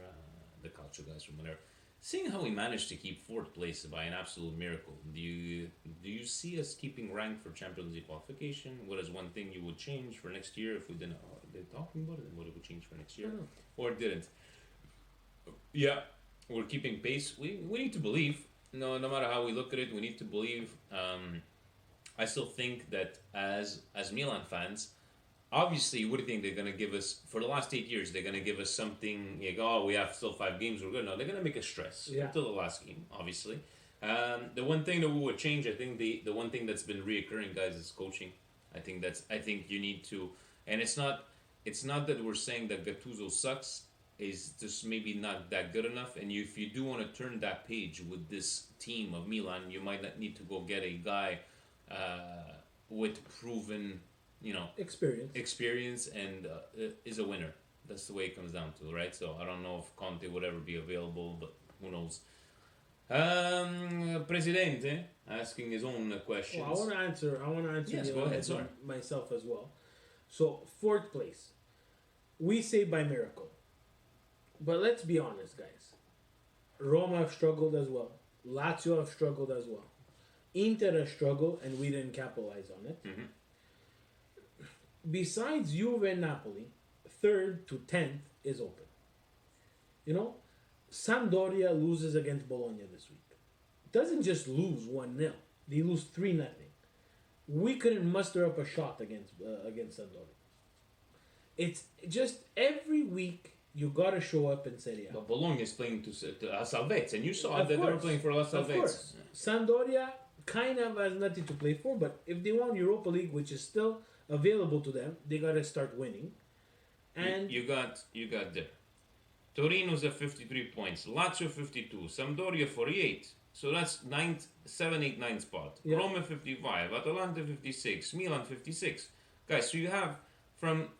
the Calcio Guys from whatever. Seeing how we managed to keep 4th place by an absolute miracle, do you see us keeping rank for Champions League qualification? What is one thing you would change for next year if we didn't? They're talking about it, and what it would change for next year, or didn't? Yeah, we're keeping pace. We need to believe. No matter how we look at it, we need to believe. I still think that as Milan fans, obviously, what do you think they're going to give us? For the last 8 years, they're going to give us something like, oh, we have still 5 games, we're good. No, they're going to make us stress until the last game, obviously. The one thing that we would change, I think the one thing that's been reoccurring, guys, is coaching. I think you need to, and it's not that we're saying that Gattuso sucks, is just maybe not that good enough. And if you do want to turn that page with this team of Milan, you might not need to go get a guy with proven, experience and is a winner. That's the way it comes down to, right? So I don't know if Conte would ever be available, but who knows? Presidente asking his own questions. Well, I want to answer. Yes, go ahead. Sorry. Myself as well. So 4th place, we say by miracle, but let's be honest, guys. Roma have struggled as well. Lazio have struggled as well. Inter has struggled, and we didn't capitalize on it. Mm-hmm. Besides Juve and Napoli, 3rd to 10th is open. Sampdoria loses against Bologna this week. Doesn't just lose 1-0. They lose 3-0. We couldn't muster up a shot against Sampdoria. It's just every week you gotta show up in Serie A. But Bologna is playing to Salvezza, and you saw Of that they were course. playing for La Of Salvezza. course. Sampdoria kind of has nothing to play for, but if they want Europa League, which is still available to them, they gotta start winning. And you got there. Torino's at 53 points, Lazio 52, Sampdoria 48. So that's ninth, 7, 8, 9 spot. Yeah. Roma 55, Atalanta 56, Milan 56. Guys, so you have from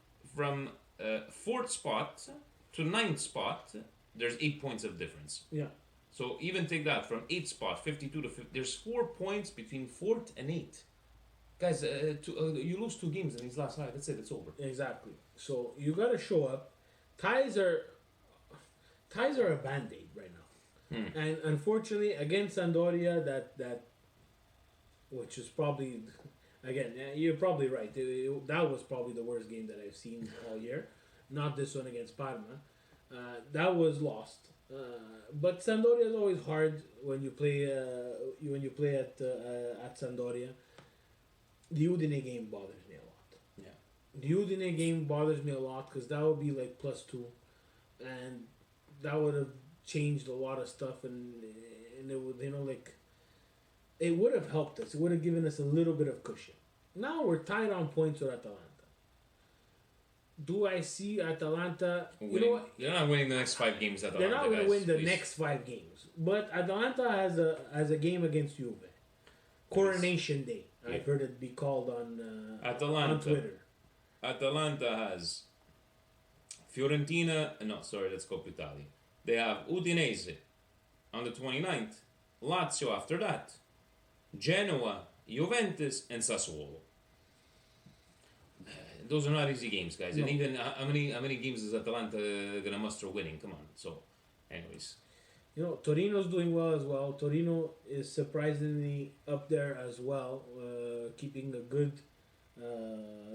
fourth spot to ninth spot, there's 8 points of difference. Yeah. So even take that from 8th spot, 52 to 50. There's 4 points between 4th and 8th. Guys, you lose 2 games in these last 5. That's it. It's over. Exactly. So you got to show up. Ties are a band-aid right now. And unfortunately, against Sampdoria, that which is probably, again, you're probably right. That was probably the worst game that I've seen all year. Not this one against Parma. That was lost. But Sampdoria is always hard when you play at Sampdoria. The Udine game bothers me a lot. Yeah. The Udine game bothers me a lot because that would be like +2, and that would have changed a lot of stuff, and it would, it would have helped us. It would have given us a little bit of cushion. Now we're tied on points with Atalanta. Do I see Atalanta? Winning. You know what? They're not winning the next 5 games. Atalanta, They're not going to guys, win the please. next 5 games, but Atalanta has a game against Juve. Coronation Day. Yeah. I've heard it be called on Atalanta. Twitter. Atalanta has Fiorentina. No, sorry, let's go Italy. They have Udinese on the 29th, Lazio after that, Genoa, Juventus, and Sassuolo. Those are not easy games, guys. No. And even how many games is Atalanta gonna muster winning? Come on. So, anyways, Torino's doing well as well. Torino is surprisingly up there as well, keeping a good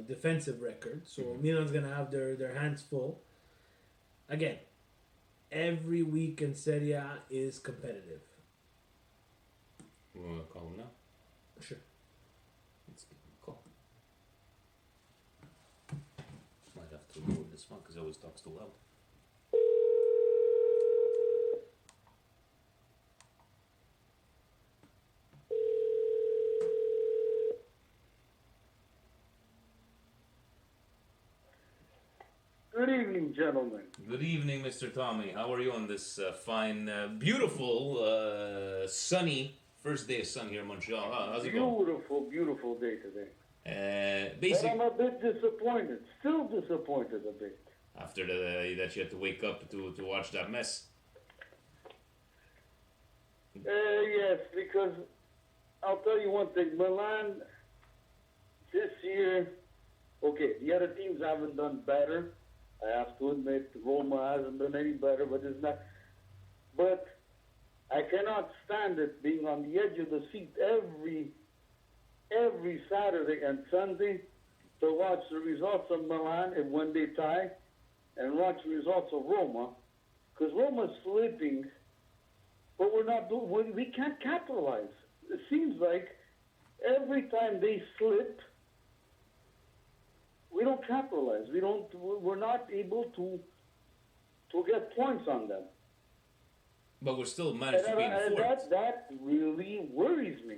defensive record. So Milan's gonna have their hands full. Again, every week in Serie A is competitive. we want to call him now. Sure. Let's give him a call. Might have to remove this one because he always talks too loud. Good evening, gentlemen. Good evening, Mr. Tommy. How are you on this fine, beautiful, sunny first day of sun here in Montreal? How's it going? Beautiful, beautiful day today. But Basic I'm a bit disappointed. Still disappointed a bit. after that you had to wake up to watch that mess. Yes, because I'll tell you one thing. Milan, this year, okay, the other teams haven't done better. I have to admit, Roma hasn't done any better, but it's not. But I cannot stand it being on the edge of the seat every Saturday and Sunday to watch the results of Milan and when they tie, and watch the results of Roma, because Roma's slipping, but we're not doing. We can't capitalize. It seems like every time they slip, we don't capitalize. We're not able to get points on them. But we're still managed to be in fourth. That really worries me.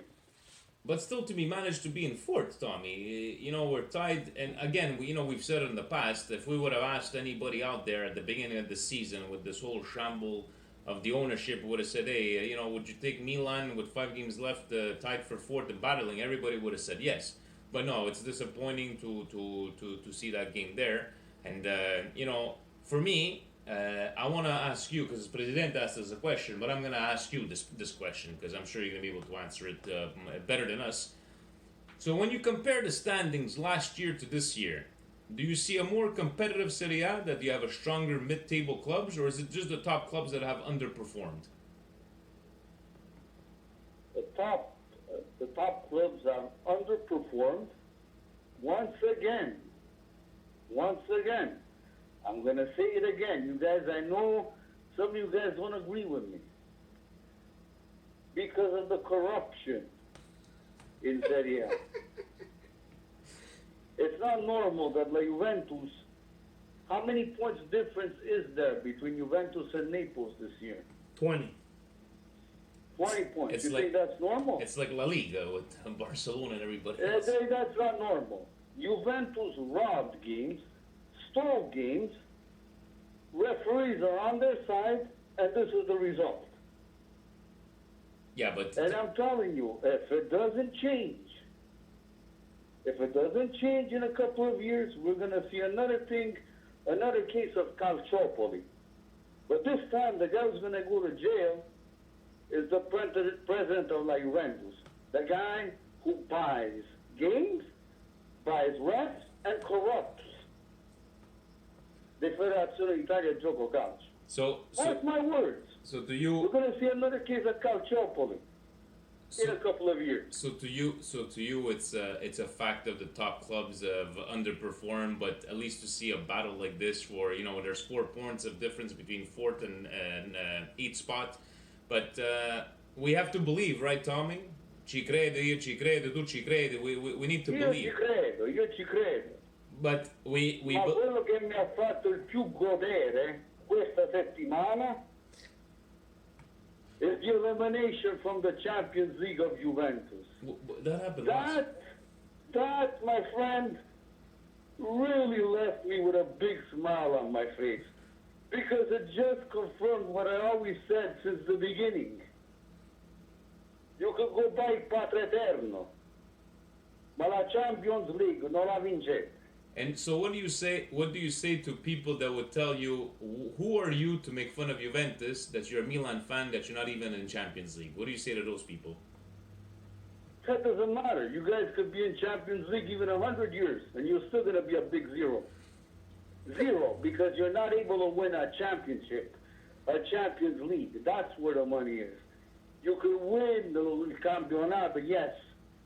But still to be managed to be in fourth, Tommy. We're tied. And again, we've said it in the past, if we would have asked anybody out there at the beginning of the season with this whole shamble of the ownership, would have said, hey, would you take Milan with 5 games left, tied for fourth and battling? Everybody would have said yes. But no, it's disappointing to see that game there. And, for me, I want to ask you, because President asked us a question, but I'm going to ask you this question, because I'm sure you're going to be able to answer it better than us. So when you compare the standings last year to this year, do you see a more competitive Serie A, that you have a stronger mid-table clubs, or is it just the top clubs that have underperformed? The top clubs have underperformed once again. I'm going to say it again. You guys, I know some of you guys don't agree with me. Because of the corruption in Serie A. It's not normal that La Juventus, how many points difference is there between Juventus and Naples this year? 20. 20 points. It's You like- think that's normal? It's like La Liga with Barcelona and everybody Eh, else. That's not normal. Juventus robbed games, stole games, referees are on their side, and this is the result. Yeah, but And I'm telling you, if it doesn't change in a couple of years, we're going to see another case of calciopoli. But this time, the guy who's going to go to jail is the president of La Juventus. The guy who buys games, buys refs, and corrupts the Federazione Italia Gioco Calcio. That's my words. So do We're you? going to see another case of calciopoli in a couple of years. So to you, it's a fact of the top clubs have underperformed, but at least to see a battle like this, where there's 4 points of difference between fourth and eighth spot, but we have to believe, right, Tommy? Ci credo, io ci credo, tu ci credi. We need to believe. Io ci credo. But we Ma quello che mi ha fatto il più godere questa settimana is the elimination from the Champions League of Juventus. That happened last. That, my friend, really left me with a big smile on my face. Because it just confirmed what I always said since the beginning. You could go by Padre Eterno, ma la Champions League non la vincete. And so what do you say? What do you say to people that would tell you, who are you to make fun of Juventus, that you're a Milan fan, that you're not even in Champions League? What do you say to those people? That doesn't matter. You guys could be in Champions League even 100 years, and you're still going to be a big zero. Zero, because you're not able to win a championship, a Champions League. That's where the money is. You could win the Campionato, yes.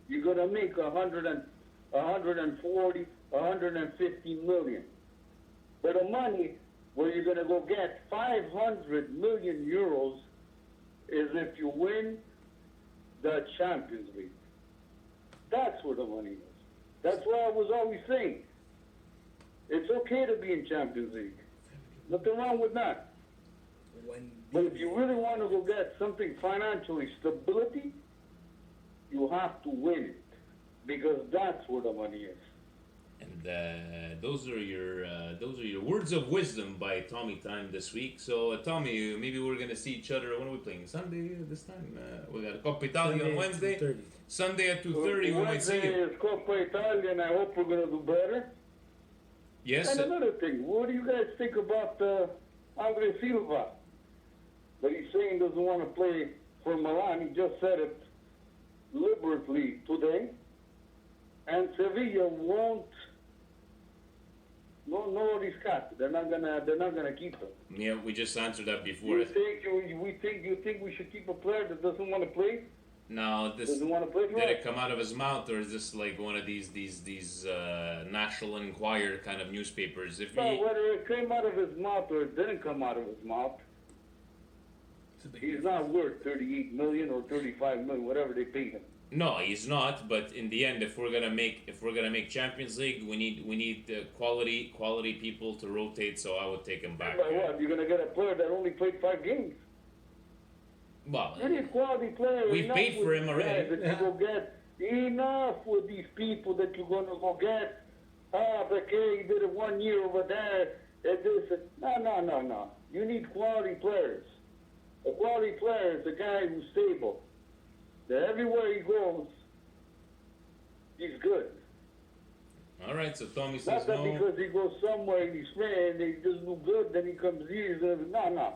You're going to make 140, 150 million. But the money where you're going to go get 500 million euros is if you win the Champions League. That's where the money is. That's why I was always saying, it's okay to be in Champions League. Nothing wrong with that. But if you really want to go get something financially stability, you have to win it. Because that's where the money is. And those are your words of wisdom by Tommy Time this week. So Tommy, maybe we're gonna see each other. When are we playing? Sunday this time. We got Coppa Italia on Wednesday. Sunday at 2:30. We might see you. Wednesday is Coppa Italia, and I hope we're gonna do better. Yes. And another thing, what do you guys think about Andre Silva? That he's saying doesn't want to play for Milan. He just said it deliberately today. And Sevilla won't. No riscate. They're not gonna keep him. Yeah, we just answered that before. You think we should keep a player that doesn't want to play? No, this Doesn't want to play for did us? it come out of his mouth, or is this like one of these National Enquirer kind of newspapers? If No, he, whether it came out of his mouth or it didn't come out of his mouth, he's not worth 38 million or 35 million, whatever they paid him. no, he's not. But in the end, if we're gonna make Champions League, we need quality people to rotate. So I would take him back. But what? You're gonna get a player that only played 5 games. Well, You need quality players. we've enough paid for with him these already. guys That you go get enough with these people that you're gonna go get. Okay, he did it 1 year over there. And this. No. You need quality players. A quality player is a guy who's stable. That everywhere he goes, he's good. all right. So Tommy Not says that no. because he goes somewhere and he's playing and he doesn't do good, then he comes here. No.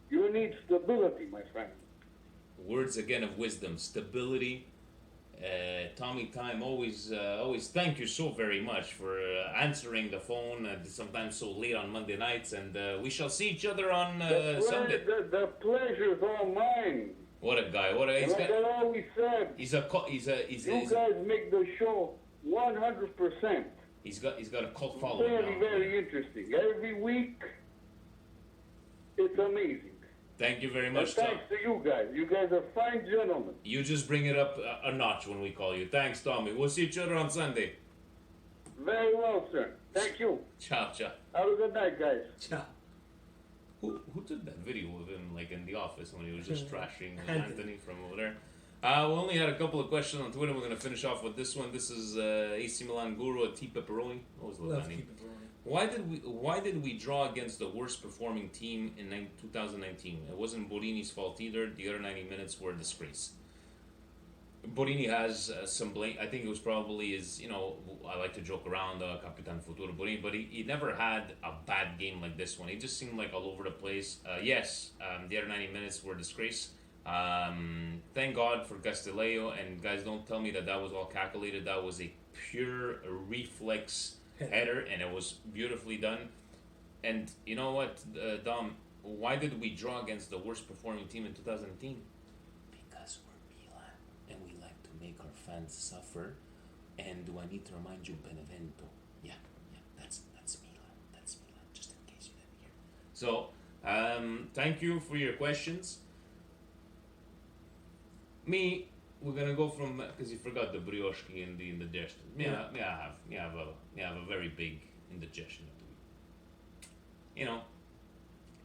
You need stability, my friend. Words again of wisdom, stability. Tommy Time, always thank you so very much for answering the phone, sometimes so late on Monday nights, and we shall see each other on Sunday. The pleasure is all mine. What a guy! What a Like I always said, he's you guys make the show 100%. he's got a cult following Very, now. very interesting. Every week, it's amazing. Thank you very And much, Tom. thanks to you guys. You guys are fine gentlemen. You just bring it up a notch when we call you. Thanks, Tommy. We'll see each other on Sunday. Very well, sir. Thank you. Ciao, ciao. Have a good night, guys. Ciao. Who took that video of him like in the office when he was just trashing Anthony. Anthony from over there? We only had a couple of questions on Twitter. We're gonna finish off with this one. This is AC Milan Guru at T Pepperoni. Always love Love that name. keep it rolling. Why did we draw against the worst performing team in 2019? It wasn't Borini's fault either. The other 90 minutes were a disgrace. Borini has some blame. I think it was probably his, I like to joke around, Capitan Futuro Borini, but he never had a bad game like this one. He just seemed like all over the place. Yes, the other 90 minutes were a disgrace. Thank God for Castileo, and guys, don't tell me that was all calculated. That was a pure reflex header, and it was beautifully done. And you know what, Dom, why did we draw against the worst performing team in 2018? Because we're Milan, and we like to make our fans suffer. And do I need to remind you, Benevento? Yeah, that's Milan. That's Milan, just in case you didn't hear. So, thank you for your questions. We're gonna go from, because you forgot the brioche and the indigestion. May I have a very big indigestion of the week.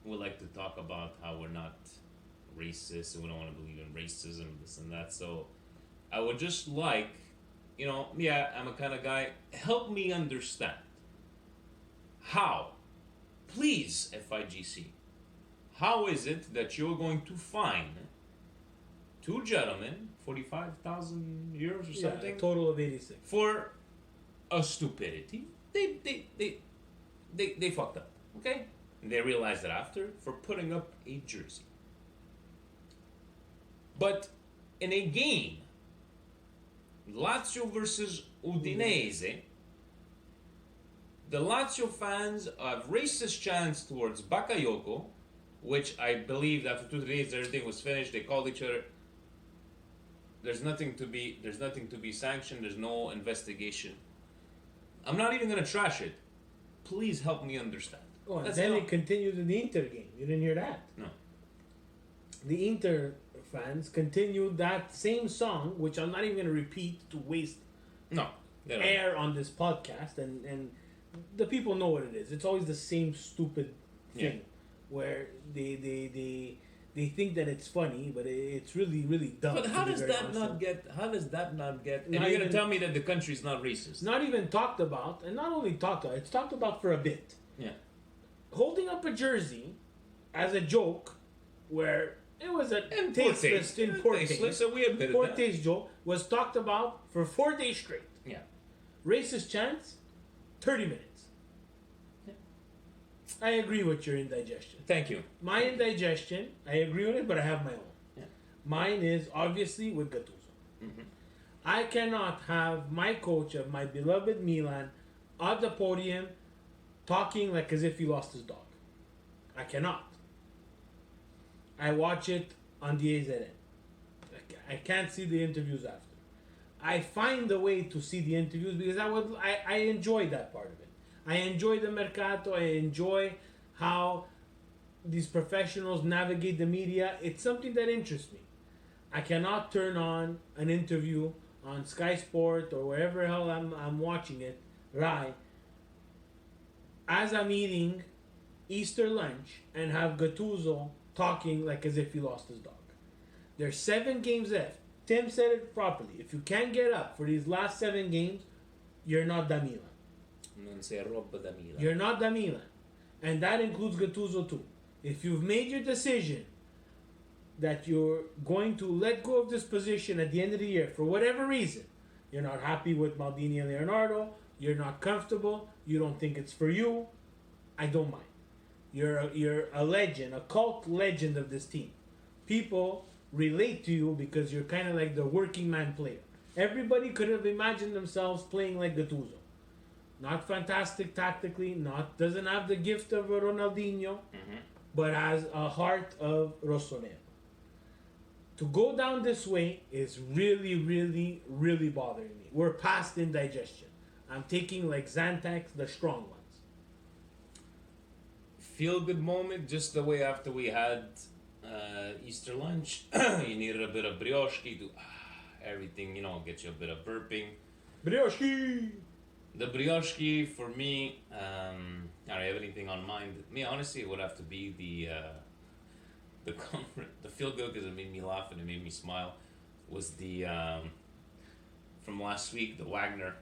We like to talk about how we're not racist and we don't want to believe in racism, this and that. So I would just like, I'm a kind of guy. Help me understand how, please, FIGC. How is it that you're going to fine two gentlemen 45,000 euros or something? A total of 86 for a stupidity. They fucked up, okay? And they realized it after for putting up a jersey. But in a game, Lazio versus Udinese, the Lazio fans have racist chants towards Bakayoko, which I believe after 2 days everything was finished. They called each other. There's nothing to be sanctioned. There's no investigation. I'm not even gonna trash it. Please help me understand. Oh, and then it continued in the Inter game. You didn't hear that? No. The Inter fans continued that same song, which I'm not even going to repeat to waste air on this podcast, and the people know what it is. It's always the same stupid thing where they think that it's funny, but it's really, really dumb. But how does that not get? And you're going to tell me that the country's not racist? Not even talked about, and not only talked about, it's talked about for a bit. Yeah. Holding up a jersey as a joke, where it was a tasteless in poor taste. So we admitted poor that. taste joke was talked about for 4 days straight. Yeah. Racist chants, 30 minutes. Yeah. I agree with your indigestion. Thank you. My indigestion, I agree with it, but I have my own. Yeah. Mine is obviously with Gattuso. Mm-hmm. I cannot have my coach of my beloved Milan on the podium talking like as if he lost his dog. I cannot. I watch it on the AZN. I can't see the interviews after. I find a way to see the interviews because I enjoy that part of it. I enjoy the mercato. I enjoy how these professionals navigate the media. It's something that interests me. I cannot turn on an interview on Sky Sport or wherever the hell I'm watching it, Rai, as I'm eating Easter lunch and have Gattuso talking like as if he lost his dog. There's 7 games left. Tim said it properly. If you can't get up for these last 7 games, you're not da Milan. Non sei roba da Milan. You're not da Milan. And that includes Gattuso too. If you've made your decision that you're going to let go of this position at the end of the year for whatever reason, you're not happy with Maldini and Leonardo, you're not comfortable, you don't think it's for you, I don't mind. You're a legend, a cult legend of this team. People relate to you because you're kind of like the working man player. Everybody could have imagined themselves playing like Gattuso. Not fantastic tactically, doesn't have the gift of a Ronaldinho, but has a heart of Rossonero. To go down this way is really, really, really bothering me. We're past indigestion. I'm taking like Zantac, the strong ones. Feel good moment, just the way after we had Easter lunch. You needed a bit of brioche to everything, get you a bit of burping. Brioche! The brioche for me, I don't have anything on mind. Me, honestly, it would have to be the comfort, the feel good because it made me laugh and it made me smile. Was the from last week, the Wagner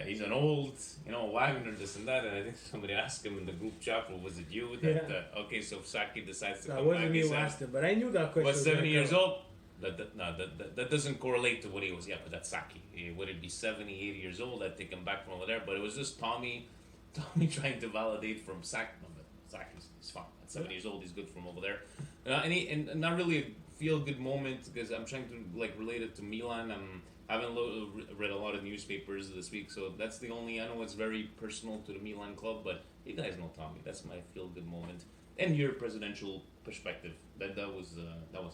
He's an old, Wagner, this and that. And I think somebody asked him in the group chat, well, was it you? That, Yeah. okay, so if Saki decides to That come wasn't back, me he who said, asked him, but I knew that question. was was 70 gonna years come. old? That doesn't correlate to what he was. Yeah, but that's Saki. Would it be 70, 80 years old? I'd take him back from over there. But it was just Tommy trying to validate from Saki. No, but Saki's fine. At 70 years old, he's good from over there. And not really a feel-good moment because I'm trying to relate it to Milan. I haven't read a lot of newspapers this week, so that's the only. I know it's very personal to the Milan club, but you guys know Tommy. That's my feel-good moment. And your presidential perspective. That was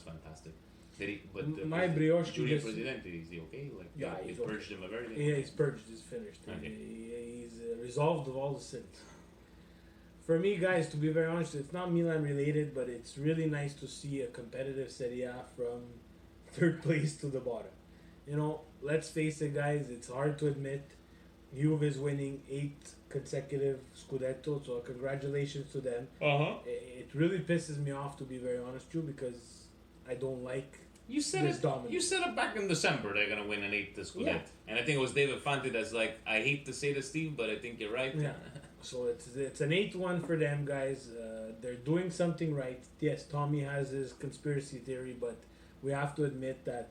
fantastic. Did he? But My brioche Junior just- Presidente, is he okay? Yeah, they he's purged him of everything. Yeah, he's purged. He's finished. Okay. He's resolved of all the sins. For me, guys, to be very honest, it's not Milan related, but it's really nice to see a competitive Serie A from third place to the bottom. Let's face it, guys. It's hard to admit. Juve is winning 8 consecutive Scudetto, so congratulations to them. It really pisses me off, to be very honest, too, because I don't like You said this it. dominance. You said it back in December. They're gonna win an 8th this Scudetto, Yeah. and I think it was David Fante that's like, I hate to say this, Steve, but I think you're right. Yeah. So it's an 8-1 for them, guys. They're doing something right. Yes, Tommy has his conspiracy theory, but we have to admit that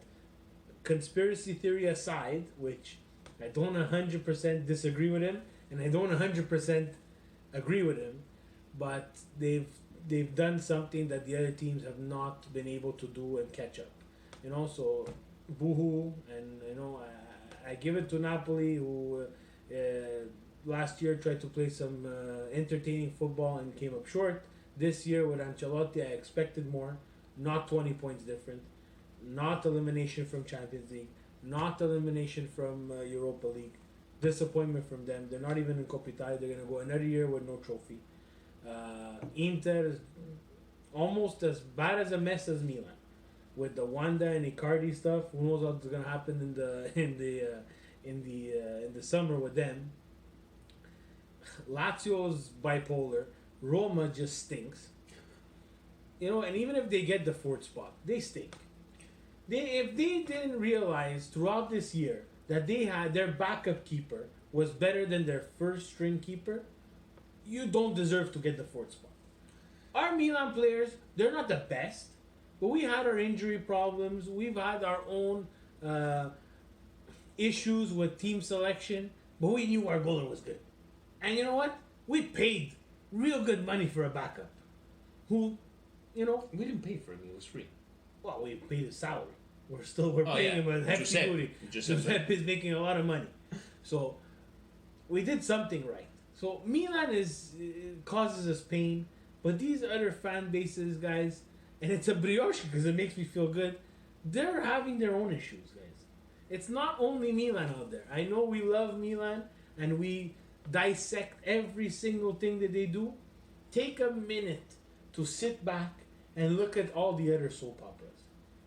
conspiracy theory aside, which I don't 100% disagree with him, and I don't 100% agree with him, but they've done something that the other teams have not been able to do and catch up. So boohoo, and I give it to Napoli, who last year tried to play some entertaining football and came up short. This year with Ancelotti, I expected more. Not 20 points different. Not elimination from Champions League. Not elimination from Europa League. Disappointment from them. They're not even in Coppa Italia. They're going to go another year with no trophy. Inter is almost as bad as a mess as Milan. With the Wanda and Icardi stuff, who knows what's going to happen in the summer with them. Lazio's bipolar. Roma just stinks. And even if they get the 4th spot, they stink. If they didn't realize throughout this year that they had their backup keeper was better than their first string keeper, you don't deserve to get the 4th spot. Our Milan players, they're not the best, but we had our injury problems. We've had our own issues with team selection, but we knew our goalie was good. And you know what? We paid real good money for a backup. Who, We didn't pay for him. It was free. well, we paid his salary. We're paying him a hefty Giuseppe. booty. Giuseppe. Giuseppe is making a lot of money. So we did something right. So Milan causes us pain, but these other fan bases, guys, and it's a brioche because it makes me feel good. They're having their own issues, guys. It's not only Milan out there. I know we love Milan and we dissect every single thing that they do. Take a minute to sit back and look at all the other soap operas,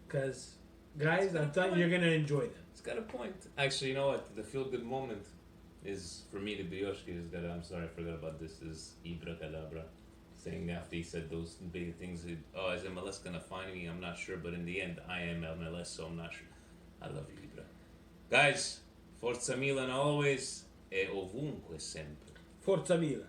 because guys, I'm telling you, you're gonna enjoy them. It's got a point. Actually, you know what? The feel-good moment is, for me, the brioche is that, I'm sorry, I forgot about this, is Ibra Cadabra. Saying after he said those big things, is MLS gonna find me? I'm not sure, but in the end, I am MLS, so I'm not sure. I love you, Ibra. Guys, Forza Milan always, e ovunque sempre. Forza Milan.